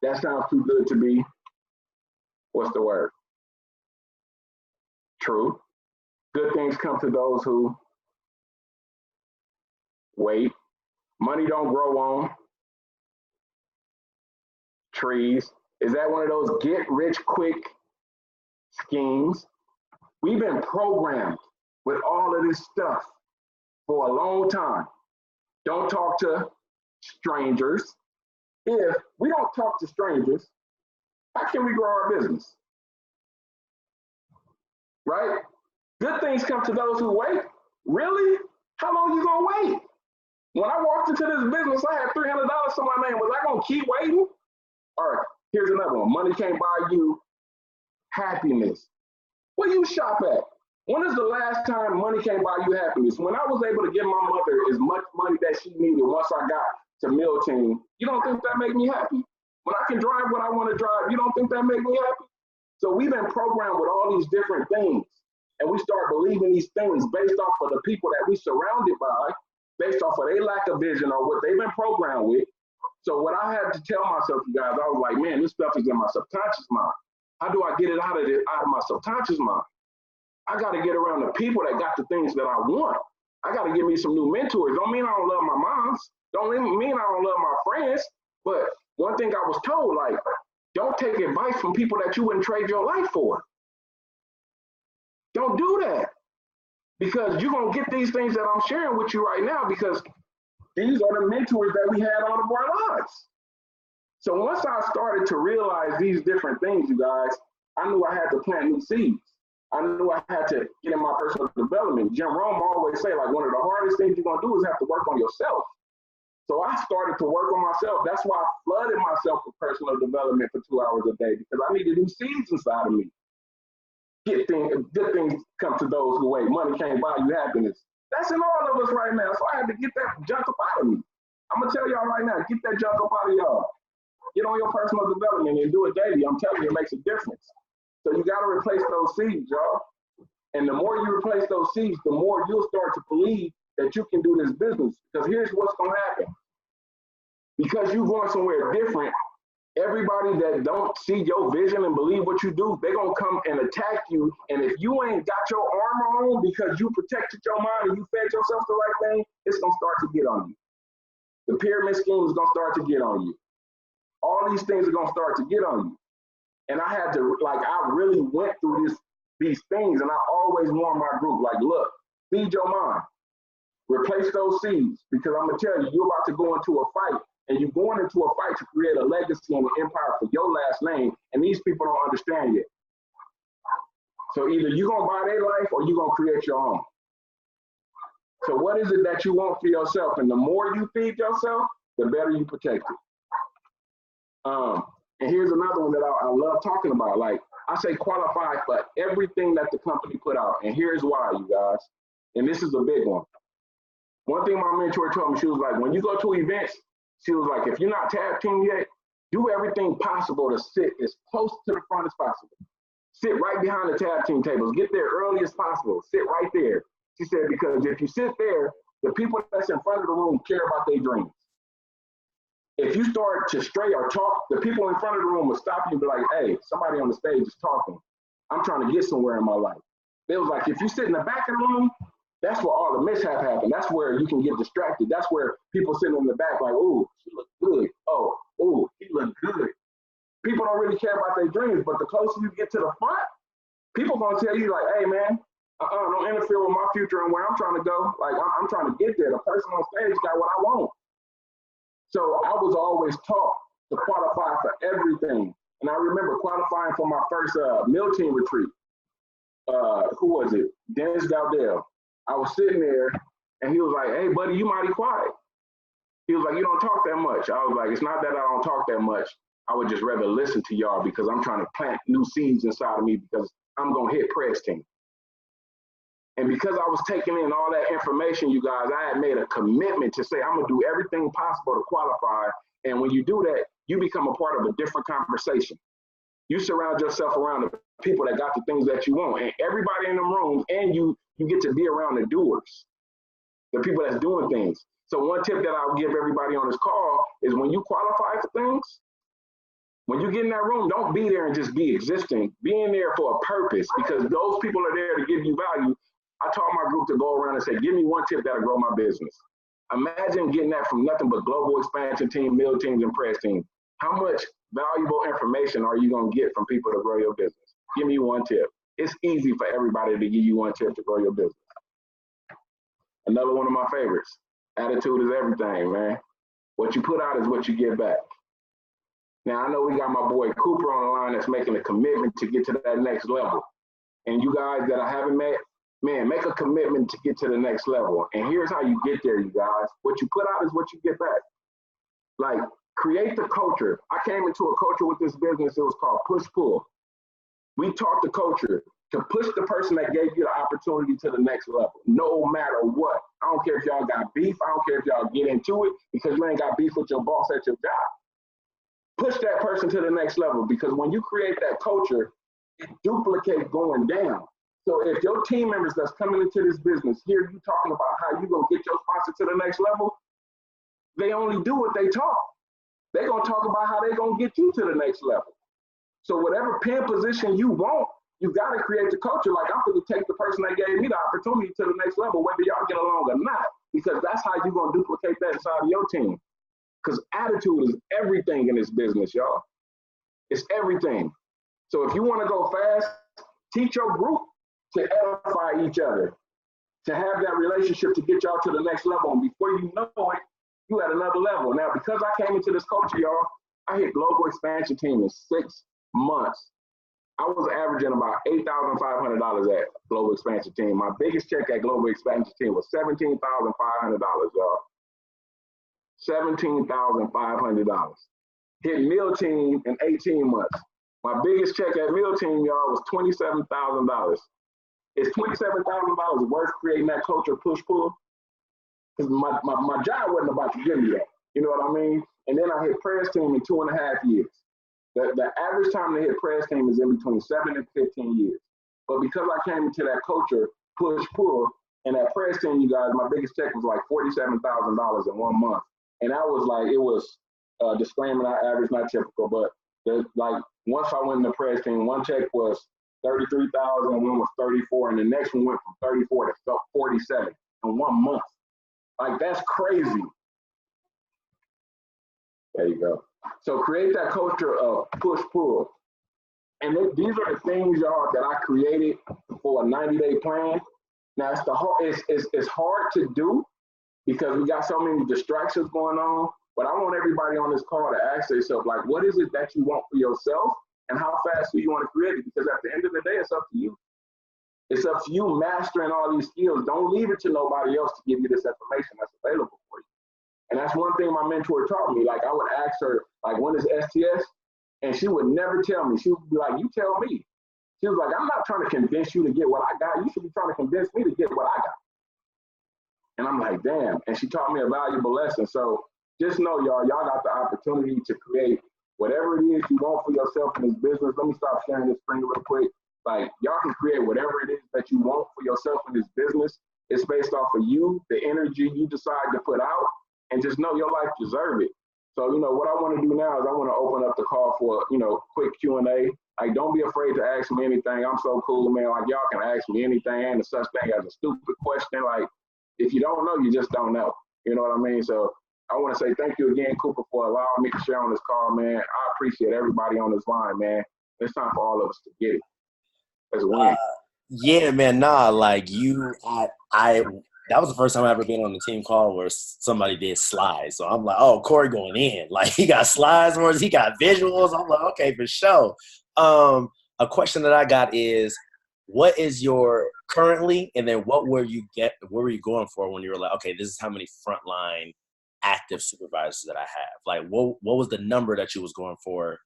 That sounds too good to be, what's the word? True. Good things come to those who wait. Money don't grow on trees. Is that one of those get rich quick schemes? We've been programmed with all of this stuff for a long time. Don't talk to strangers. If we don't talk to strangers, how can we grow our business? Right? Good things come to those who wait. Really? How long you gonna wait? When I walked into this business, I had $300 to my name. Was I gonna keep waiting? All right, here's another one. Money can't buy you happiness. Where you shop at? When is the last time money can't buy you happiness? When I was able to give my mother as much money that she needed once I got to Meal Team, you don't think that made me happy? When I can drive what I want to drive, you don't think that made me happy? So we've been programmed with all these different things, and we start believing these things based off of the people that we surrounded by, based off of their lack of vision or what they've been programmed with. So what I had to tell myself, you guys, I was like, man, this stuff is in my subconscious mind. How do I get it out of my subconscious mind? I got to get around the people that got the things that I want. I got to give me some new mentors. Don't mean I don't love my moms. Don't mean I don't love my friends. But one thing I was told, like, don't take advice from people that you wouldn't trade your life for. Don't do that. Because you're going to get these things that I'm sharing with you right now, because these are the mentors that we had all of our lives. So once I started to realize these different things, you guys, I knew I had to plant new seeds. I knew I had to get in my personal development. Jim Rome always say, like, one of the hardest things you're going to do is have to work on yourself. So I started to work on myself. That's why I flooded myself with personal development for 2 hours a day, because I needed new seeds inside of me. Good things come to those who wait. Money can't buy you happiness. That's in all of us right now. So I had to get that junk up out of me. I'm going to tell y'all right now, get that junk up out of y'all. Get on your personal development and do it daily. I'm telling you, it makes a difference. So you got to replace those seeds, y'all. And the more you replace those seeds, the more you'll start to believe that you can do this business. Because here's what's going to happen. Because you're going somewhere different, everybody that don't see your vision and believe what you do, they're going to come and attack you. And if you ain't got your armor on because you protected your mind and you fed yourself the right thing, it's going to start to get on you. The pyramid scheme is going to start to get on you. All these things are going to start to get on you. And I had to, like, I really went through these things, and I always warn my group, like, look, feed your mind. Replace those seeds, because I'm going to tell you, you're about to go into a fight, and you're going into a fight to create a legacy and an empire for your last name, and these people don't understand yet. So either you're going to buy their life or you're going to create your own. So what is it that you want for yourself? And the more you feed yourself, the better you protect it. And here's another one that I love talking about. Like, I say qualify for everything that the company put out. And here's why, you guys. And this is a big one. One thing my mentor told me, she was like, when you go to events, she was like, if you're not tag team yet, do everything possible to sit as close to the front as possible. Sit right behind the tag team tables. Get there early as possible. Sit right there. She said, because if you sit there, the people that's in front of the room care about their dreams. If you start to stray or talk, the people in front of the room will stop you and be like, hey, somebody on the stage is talking. I'm trying to get somewhere in my life. They was like, if you sit in the back of the room, that's where all the mishap happen. That's where you can get distracted. That's where people sitting in the back like, oh, she look good. Oh, he look good. People don't really care about their dreams, but the closer you get to the front, people gonna tell you like, hey man, don't interfere with my future and where I'm trying to go. Like I'm trying to get there. The person on stage got what I want. So I was always taught to qualify for everything. And I remember qualifying for my first Meal Team retreat. Who was it? Dennis Dowdell. I was sitting there and he was like, hey buddy, you mighty quiet. He was like, you don't talk that much. I was like, it's not that I don't talk that much. I would just rather listen to y'all because I'm trying to plant new seeds inside of me because I'm going to hit press team. And because I was taking in all that information, you guys, I had made a commitment to say, I'm gonna do everything possible to qualify. And when you do that, you become a part of a different conversation. You surround yourself around the people that got the things that you want. And everybody in the rooms, and you get to be around the doers, the people that's doing things. So one tip that I'll give everybody on this call is when you qualify for things, when you get in that room, don't be there and just be existing. Be in there for a purpose, because those people are there to give you value. I taught my group to go around and say, give me one tip that'll grow my business. Imagine getting that from nothing but global expansion team, meal teams, and press team. How much valuable information are you gonna get from people to grow your business? Give me one tip. It's easy for everybody to give you one tip to grow your business. Another one of my favorites, attitude is everything, man. What you put out is what you get back. Now, I know we got my boy Cooper on the line that's making a commitment to get to that next level. And you guys that I haven't met, man, make a commitment to get to the next level. And here's how you get there, you guys. What you put out is what you get back. Like, create the culture. I came into a culture with this business, it was called push-pull. We taught the culture to push the person that gave you the opportunity to the next level, no matter what. I don't care if y'all got beef. I don't care if y'all get into it because you ain't got beef with your boss at your job. Push that person to the next level, because when you create that culture, it duplicates going down. So if your team members that's coming into this business hear you talking about how you gonna get your sponsor to the next level, they only do what they talk. They're gonna talk about how they're gonna get you to the next level. So whatever pin position you want, you gotta create the culture. Like, I'm gonna take the person that gave me the opportunity to the next level, whether y'all get along or not, because that's how you're gonna duplicate that inside of your team. Because attitude is everything in this business, y'all. It's everything. So if you wanna go fast, teach your group to edify each other, to have that relationship to get y'all to the next level. And before you know it, you at another level. Now, because I came into this culture, y'all, I hit global expansion team in 6 months. I was averaging about $8,500 at global expansion team. My biggest check at global expansion team was $17,500, y'all. $17,500. Hit meal team in 18 months. My biggest check at meal team, y'all, was $27,000. Is $27,000 worth creating that culture push-pull? Because my job wasn't about to give me that. You know what I mean? And then I hit press team in 2.5 years. The average time to hit press team is in between 7 and 15 years. But because I came into that culture push-pull, and that press team, you guys, my biggest check was like $47,000 in 1 month. And that was like, it was disclaimer, not average, not typical, but like once I went in the press team, one check was 33,000, one was 34, and the next one went from 34 to 47 in 1 month. Like, that's crazy. There you go. So create that culture of push-pull. And these are the things, y'all, that I created for a 90-day plan. Now, it's hard to do because we got so many distractions going on, but I want everybody on this call to ask themselves, like, what is it that you want for yourself, and how fast do you want to create it? Because at the end of the day, it's up to you. It's up to you mastering all these skills. Don't leave it to nobody else to give you this information that's available for you. And that's one thing my mentor taught me. Like, I would ask her, like, when is STS? And she would never tell me. She would be like, you tell me. She was like, I'm not trying to convince you to get what I got. You should be trying to convince me to get what I got. And I'm like, damn. And she taught me a valuable lesson. So just know, y'all got the opportunity to create whatever it is you want for yourself in this business. Let me stop sharing this screen real quick. Like, y'all can create whatever it is that you want for yourself in this business. It's based off of you, the energy you decide to put out, and just know your life deserves it. So, what I want to do now is I want to open up the call for, quick Q&A. Like, don't be afraid to ask me anything. I'm so cool, man. Like, y'all can ask me anything. Ain't a such thing as a stupid question. Like, if you don't know, you just don't know. You know what I mean? So I want to say thank you again, Cooper, for allowing me to share on this call, man. I appreciate everybody on this line, man. It's time for all of us to get it. Let's win. Yeah, man. Nah, like that was the first time I ever been on the team call where somebody did slides. So I'm like, oh, Corey going in. Like, he got slides, or he got visuals. I'm like, okay, for sure. A question that I got is, what is your currently, and then what were you going for when you were like, okay, this is how many frontline active supervisors that I have? Like, what was the number that you was going for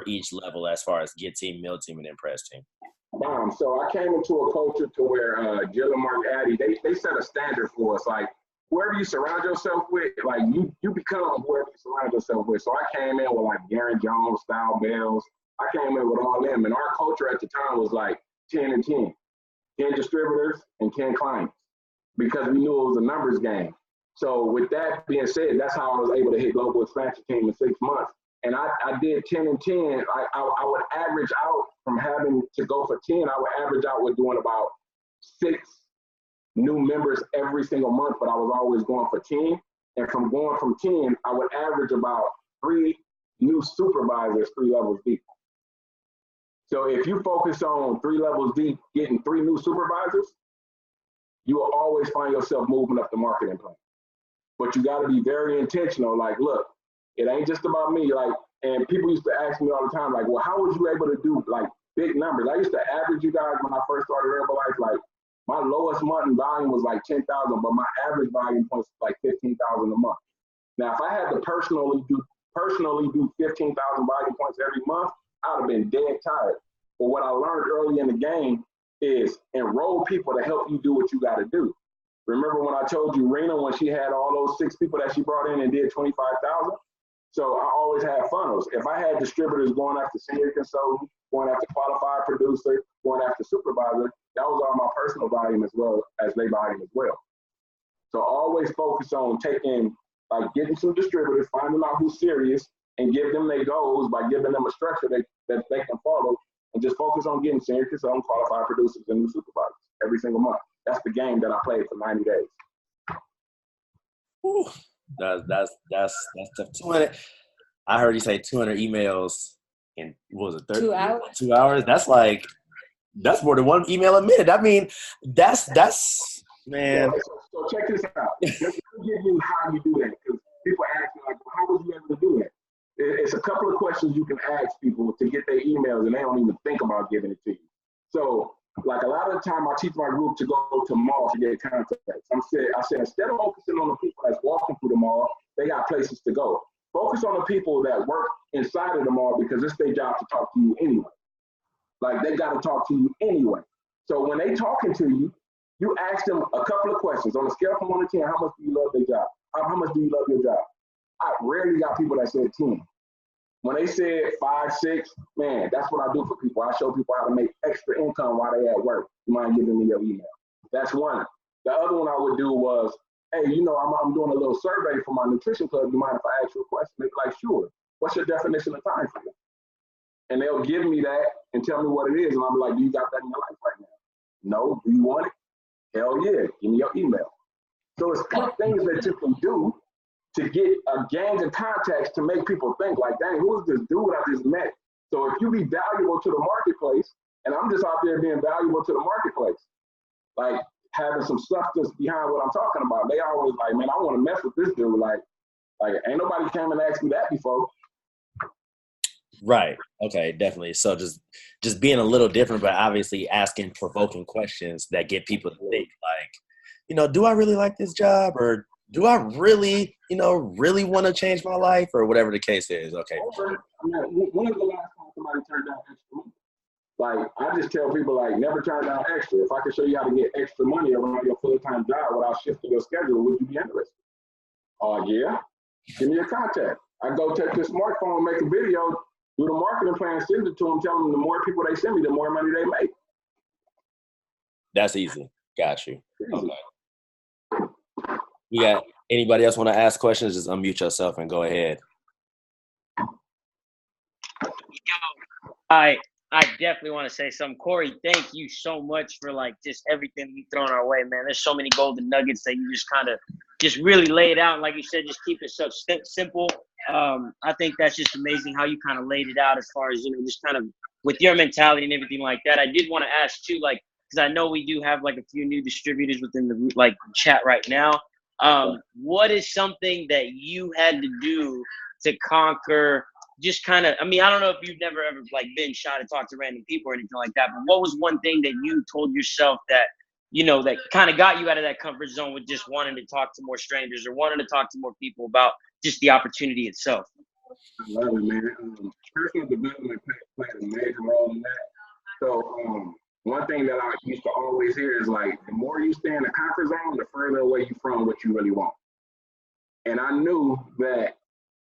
each level as far as get team, mill team, and then press team? So I came into a culture to where Jill and Mark Addy, they set a standard for us. Like whoever you surround yourself with, like you become whoever you surround yourself with. So I came in with like Garen Jones, Style Bells. I came in with all them. And our culture at the time was like 10 and 10. 10 distributors and 10 clients because we knew it was a numbers game. So with that being said, that's how I was able to hit global expansion team in 6 months. And I did 10 and 10. I would average out from having to go for 10, I would average out with doing about 6 new members every single month, but I was always going for 10. And from going from 10, I would average about 3 new supervisors 3 levels deep. So if you focus on 3 levels deep, getting 3 new supervisors, you will always find yourself moving up the marketing plan. But you got to be very intentional. Like, look, it ain't just about me. Like, and people used to ask me all the time, like, well, how was you able to do like big numbers? I used to average you guys when I first started Herbalife. Like, my lowest month in volume was like 10,000, but my average volume points was like 15,000 a month. Now, if I had to personally do 15,000 volume points every month, I'd have been dead tired. But what I learned early in the game is enroll people to help you do what you got to do. Remember when I told you Rena, when she had all those 6 people that she brought in and did 25,000? So I always had funnels. If I had distributors going after senior consultant, going after qualified producer, going after supervisor, that was all my personal volume as well as their volume as well. So always focus on getting some distributors, finding out who's serious, and give them their goals by giving them a structure that they can follow, and just focus on getting senior consultant, qualified producers, and new supervisors every single month. That's the game that I played for 90 days. Whew. That's tough. 200. I heard you say 200 emails in, what was it, 2 hours? 2 hours. That's more than 1 email a minute. I mean, that's man. So check this out. Let me give you how you do that, because people ask me like, how was you able to do that? It's a couple of questions you can ask people to get their emails, and they don't even think about giving it to you. So, like a lot of the time, I teach my group to go to malls to get contacts. I said instead of focusing on the people that's walking through the mall, they got places to go. Focus on the people that work inside of the mall, because it's their job to talk to you anyway. Like, they got to talk to you anyway. So when they talking to you, you ask them a couple of questions. On a scale from 1 to 10, how much do you love their job? How much do you love your job? I rarely got people that said 10. When they said 5, 6, man, that's what I do for people. I show people how to make extra income while they at work. You mind giving me your email? That's one. The other one I would do was, hey, I'm doing a little survey for my nutrition club. You mind if I ask you a question? They'd be like, sure. What's your definition of time frame? And they'll give me that and tell me what it is. And I'll be like, do you got that in your life right now? No. Do you want it? Hell yeah. Give me your email. So it's quick things that you can do to get a gang of contacts to make people think like, dang, who is this dude I just met? So if you be valuable to the marketplace, and I'm just out there being valuable to the marketplace, like having some substance behind what I'm talking about, they always like, man, I want to mess with this dude. Like ain't nobody came and asked me that before. Right. Okay, definitely. So just being a little different, but obviously asking provoking questions that get people to think like, do I really like this job, or do I really, really want to change my life, or whatever the case is? Okay. When was the last time somebody turned down extra money? Like, I just tell people, like, never turn down extra. If I can show you how to get extra money around your full-time job without shifting your schedule, would you be interested? Yeah. Give me your contact. I go take your smartphone, make a video, do the marketing plan, send it to them, tell them the more people they send me, the more money they make. That's easy. Got you. Okay. You got anybody else want to ask questions? Just unmute yourself and go ahead. I definitely want to say something. Corey, thank you so much for just everything you've thrown our way, man. There's so many golden nuggets that you just kind of just really laid out. Like you said, just keep it so simple. I think that's just amazing how you kind of laid it out as far as, just kind of with your mentality and everything like that. I did want to ask too, because I know we do have a few new distributors within the chat right now. What is something that you had to do to conquer just kind of, I don't know if you've never ever been shy to talk to random people or anything like that, but what was one thing that you told yourself that, that kind of got you out of that comfort zone with just wanting to talk to more strangers or wanting to talk to more people about just the opportunity itself? I love it, man. Personal development played a major role in that. So one thing that I used to always hear is like, the more you stay in the comfort zone, the further away you from what you really want. And I knew that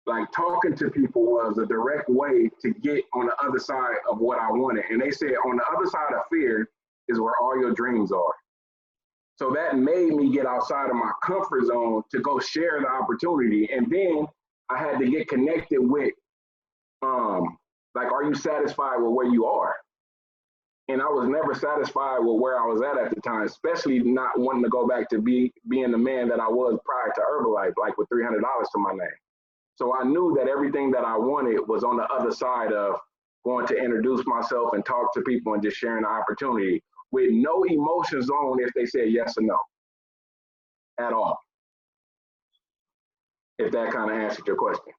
like talking to people was a direct way to get on the other side of what I wanted. And they said on the other side of fear is where all your dreams are. So that made me get outside of my comfort zone to go share the opportunity. And then I had to get connected with, like, are you satisfied with where you are? And I was never satisfied with where I was at the time, especially not wanting to go back to being the man that I was prior to Herbalife, like with $300 to my name. So I knew that everything that I wanted was on the other side of going to introduce myself and talk to people and just sharing the opportunity with no emotions on if they said yes or no at all. If that kind of answered your question.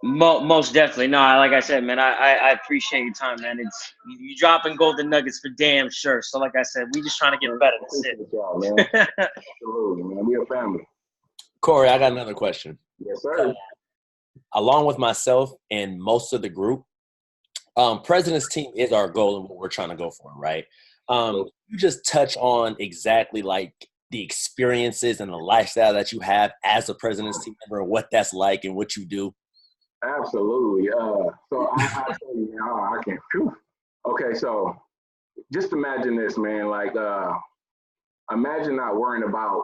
Most definitely. No, like I said, man, I appreciate your time, man. It's you dropping golden nuggets for damn sure. So like I said, we just trying to get better. That's it. Y'all, man. Absolutely, man. We a family. Corey, I got another question. Yes, sir. Along with myself and most of the group, President's Team is our goal and what we're trying to go for, right? You just touch on exactly like the experiences and the lifestyle that you have as a President's Team member and what that's like and what you do. Absolutely. So I tell you, I can't. Whew. Okay, so just imagine this, man. Like, imagine not worrying about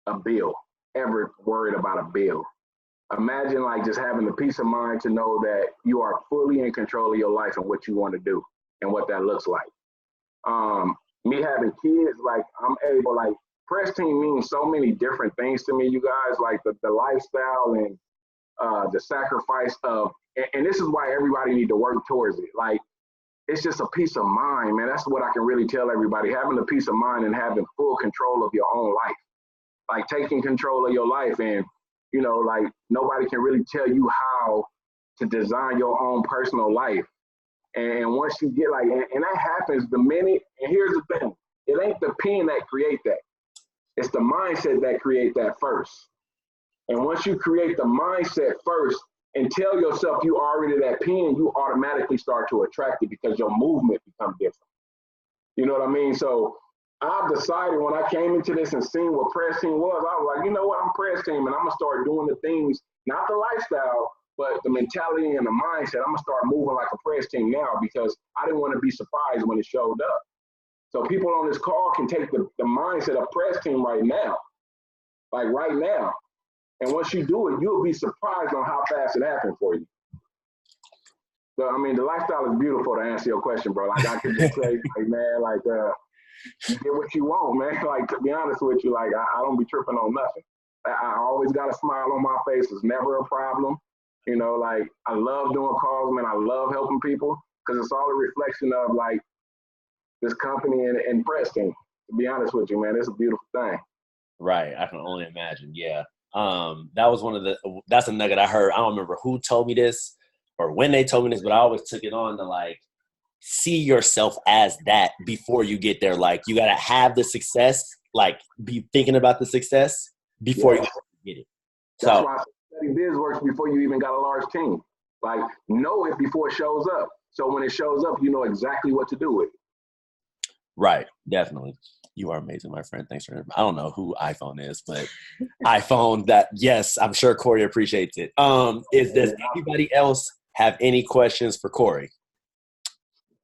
a bill, ever worried about a bill. Imagine like just having the peace of mind to know that you are fully in control of your life and what you want to do and what that looks like. Me having kids, like I'm able, like Press Team means so many different things to me, you guys, like the lifestyle and the sacrifice of, and this is why everybody need to work towards it. Like, it's just a peace of mind, man. That's what I can really tell everybody, having a peace of mind and having full control of your own life, like taking control of your life. And, you know, like nobody can really tell you how to design your own personal life. And once you get like, and that happens the minute, and here's the thing, it ain't the pen that create that. It's the mindset that create that first. And once you create the mindset first and tell yourself you already that pen, you automatically start to attract it because your movement becomes different. You know what I mean? So I've decided when I came into this and seen what Press Team was, I was like, you know what, I'm Press Team and I'm gonna start doing the things, not the lifestyle, but the mentality and the mindset. I'm gonna start moving like a Press Team now because I didn't want to be surprised when it showed up. So people on this call can take the mindset of Press Team right now, like right now. And once you do it, you'll be surprised on how fast it happened for you. So, I mean, the lifestyle is beautiful to answer your question, bro. Like, I could just say, like, man, like, you get what you want, man. Like, to be honest with you, like, I don't be tripping on nothing. I always got a smile on my face. It's never a problem. You know, like, I love doing calls, man. I love helping people because it's all a reflection of, like, this company and Press Team. To be honest with you, man, it's a beautiful thing. Right. I can only imagine. Yeah. That was that's a nugget I heard. I don't remember who told me this or when they told me this, but I always took it on to like see yourself as that before you get there. Like you got to have the success, like be thinking about the success before you get it. That's why studying biz works before you even got a large team. Like know it before it shows up. So when it shows up, you know exactly what to do with it. Right. Definitely. You are amazing, my friend. Thanks for. I don't know who iPhone is, but iPhone. That yes, I'm sure Corey appreciates it. Does anybody else have any questions for Corey?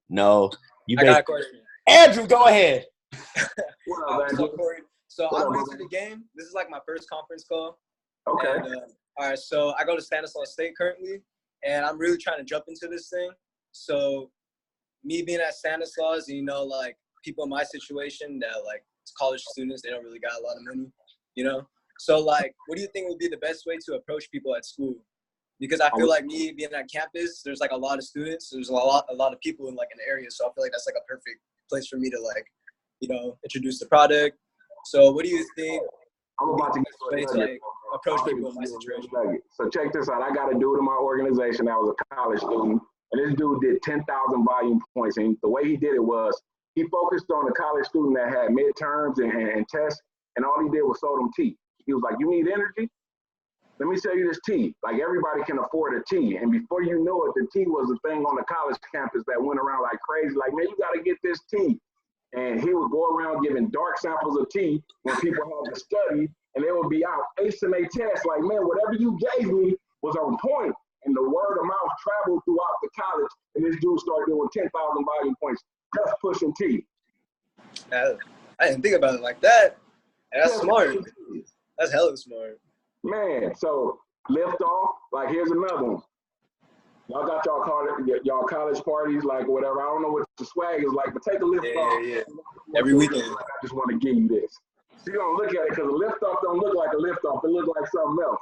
No. I got a question. Andrew, go ahead. So Corey, I'm new to the game. This is like my first conference call. Okay. And, all right. So I go to Stanislaus State currently, and I'm really trying to jump into this thing. So me being at Stanislaus, you know, like. People in my situation that like college students, they don't really got a lot of money, you know? So like, what do you think would be the best way to approach people at school? Because I feel like me being at campus, there's like a lot of students, there's a lot of people in like an area. So I feel like that's like a perfect place for me to like, you know, introduce the product. So what do you think? I'm about to get to like approach people in my situation. So check this out. I got a dude in my organization that was a college student, and this dude did 10,000 volume points. And the way he did it was, he focused on a college student that had midterms and tests, and all he did was sold them tea. He was like, you need energy? let me sell you this tee. Like everybody can afford a tee. And before you know it, the tee was the thing on the college campus that went around like crazy. Like, man, you got to get this tee. And he would go around giving dark samples of tea when people had to study, and they would be out acing their tests. Like, man, whatever you gave me was on point. And the word of mouth traveled throughout the college, and this dude started doing 10,000 volume points just pushing tea. I didn't think about it like that. And that's smart. That's hella smart. Man, so lift off. Like, here's another one. Y'all got y'all college parties, like whatever. I don't know what the swag is like, but take a lift off. Yeah. Every weekend. Like, I just want to give you this. So you don't look at it because a lift off don't look like a lift off. It looks like something else.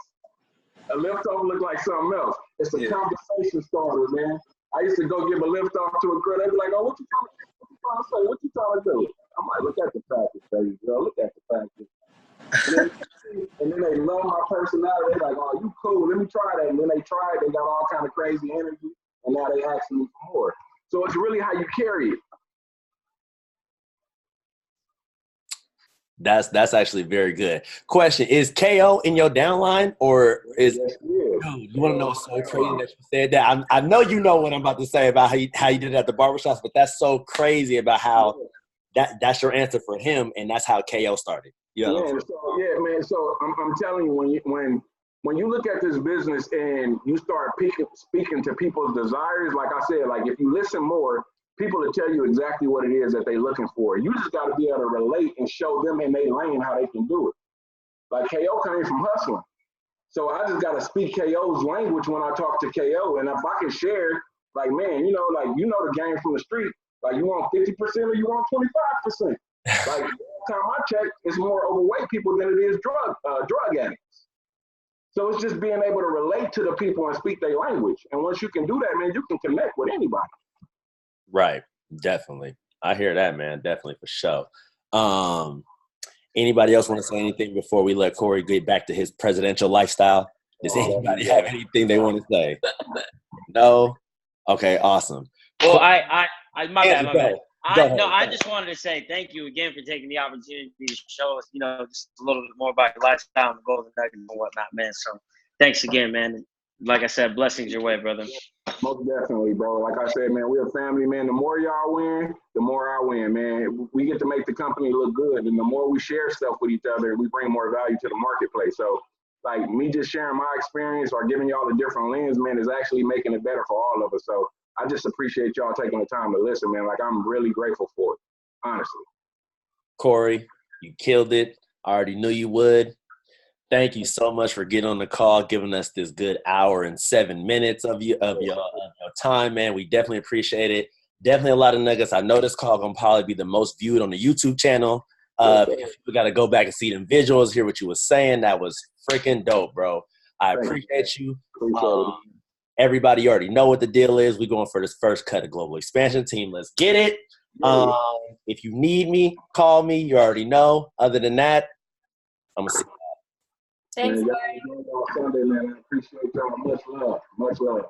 A lift off look like something else. It's a conversation starter, man. I used to go give a lift off to a girl. They'd be like, "Oh, what you trying to say? What you trying to do?" I'm like, "Look at the practice, baby girl. Look at the practice." And then they love my personality. They're like, "Oh, you cool. Let me try that." And then they try it. They got all kind of crazy energy, and now they asking me for more. So it's really how you carry it. That's actually very good. Question: is KO in your downline, or is? Yes, Dude, you want to know what's so crazy that you said that? I know you know what I'm about to say about how you did it at the barbershops, but that's so crazy about how that's your answer for him, and that's how KO started. You know? Yeah, man. So I'm telling you, when you look at this business and you start speaking to people's desires, like I said, like if you listen more, people will tell you exactly what it is that they're looking for. You just got to be able to relate and show them in their lane how they can do it. Like KO came from hustling. So I just got to speak KO's language when I talk to KO. And if I can share, like, man, the game from the street. Like, you want 50% or you want 25%? Like, every time I check, it's more overweight people than it is drug addicts. So it's just being able to relate to the people and speak their language. And once you can do that, man, you can connect with anybody. Right. Definitely. I hear that, man. Definitely, for sure. Anybody else want to say anything before we let Corey get back to his presidential lifestyle? Does anybody have anything they want to say? No? Okay, awesome. Well, my bad. I Go just wanted to say thank you again for taking the opportunity to show us, just a little bit more about your lifestyle and Golden Nuggets and whatnot, man. So thanks again, man. Like I said, blessings your way, brother. Most definitely, bro. Like I said, man, we're a family, man. The more y'all win, the more I win, man. We get to make the company look good. And the more we share stuff with each other, we bring more value to the marketplace. So, like, me just sharing my experience or giving y'all a different lens, man, is actually making it better for all of us. So I just appreciate y'all taking the time to listen, man. Like, I'm really grateful for it, honestly. Corey, you killed it. I already knew you would. Thank you so much for getting on the call, giving us this good hour and 7 minutes of your time, man. We definitely appreciate it. Definitely a lot of nuggets. I know this call gonna probably be the most viewed on the YouTube channel. We got to go back and see them visuals, hear what you were saying. That was freaking dope, bro. I appreciate you. Everybody already know what the deal is. We're going for this first cut of Global Expansion Team. Let's get it. If you need me, call me. You already know. Other than that, I'm going to see you. Thanks, Sunday, man. I appreciate y'all. Much love. Much love.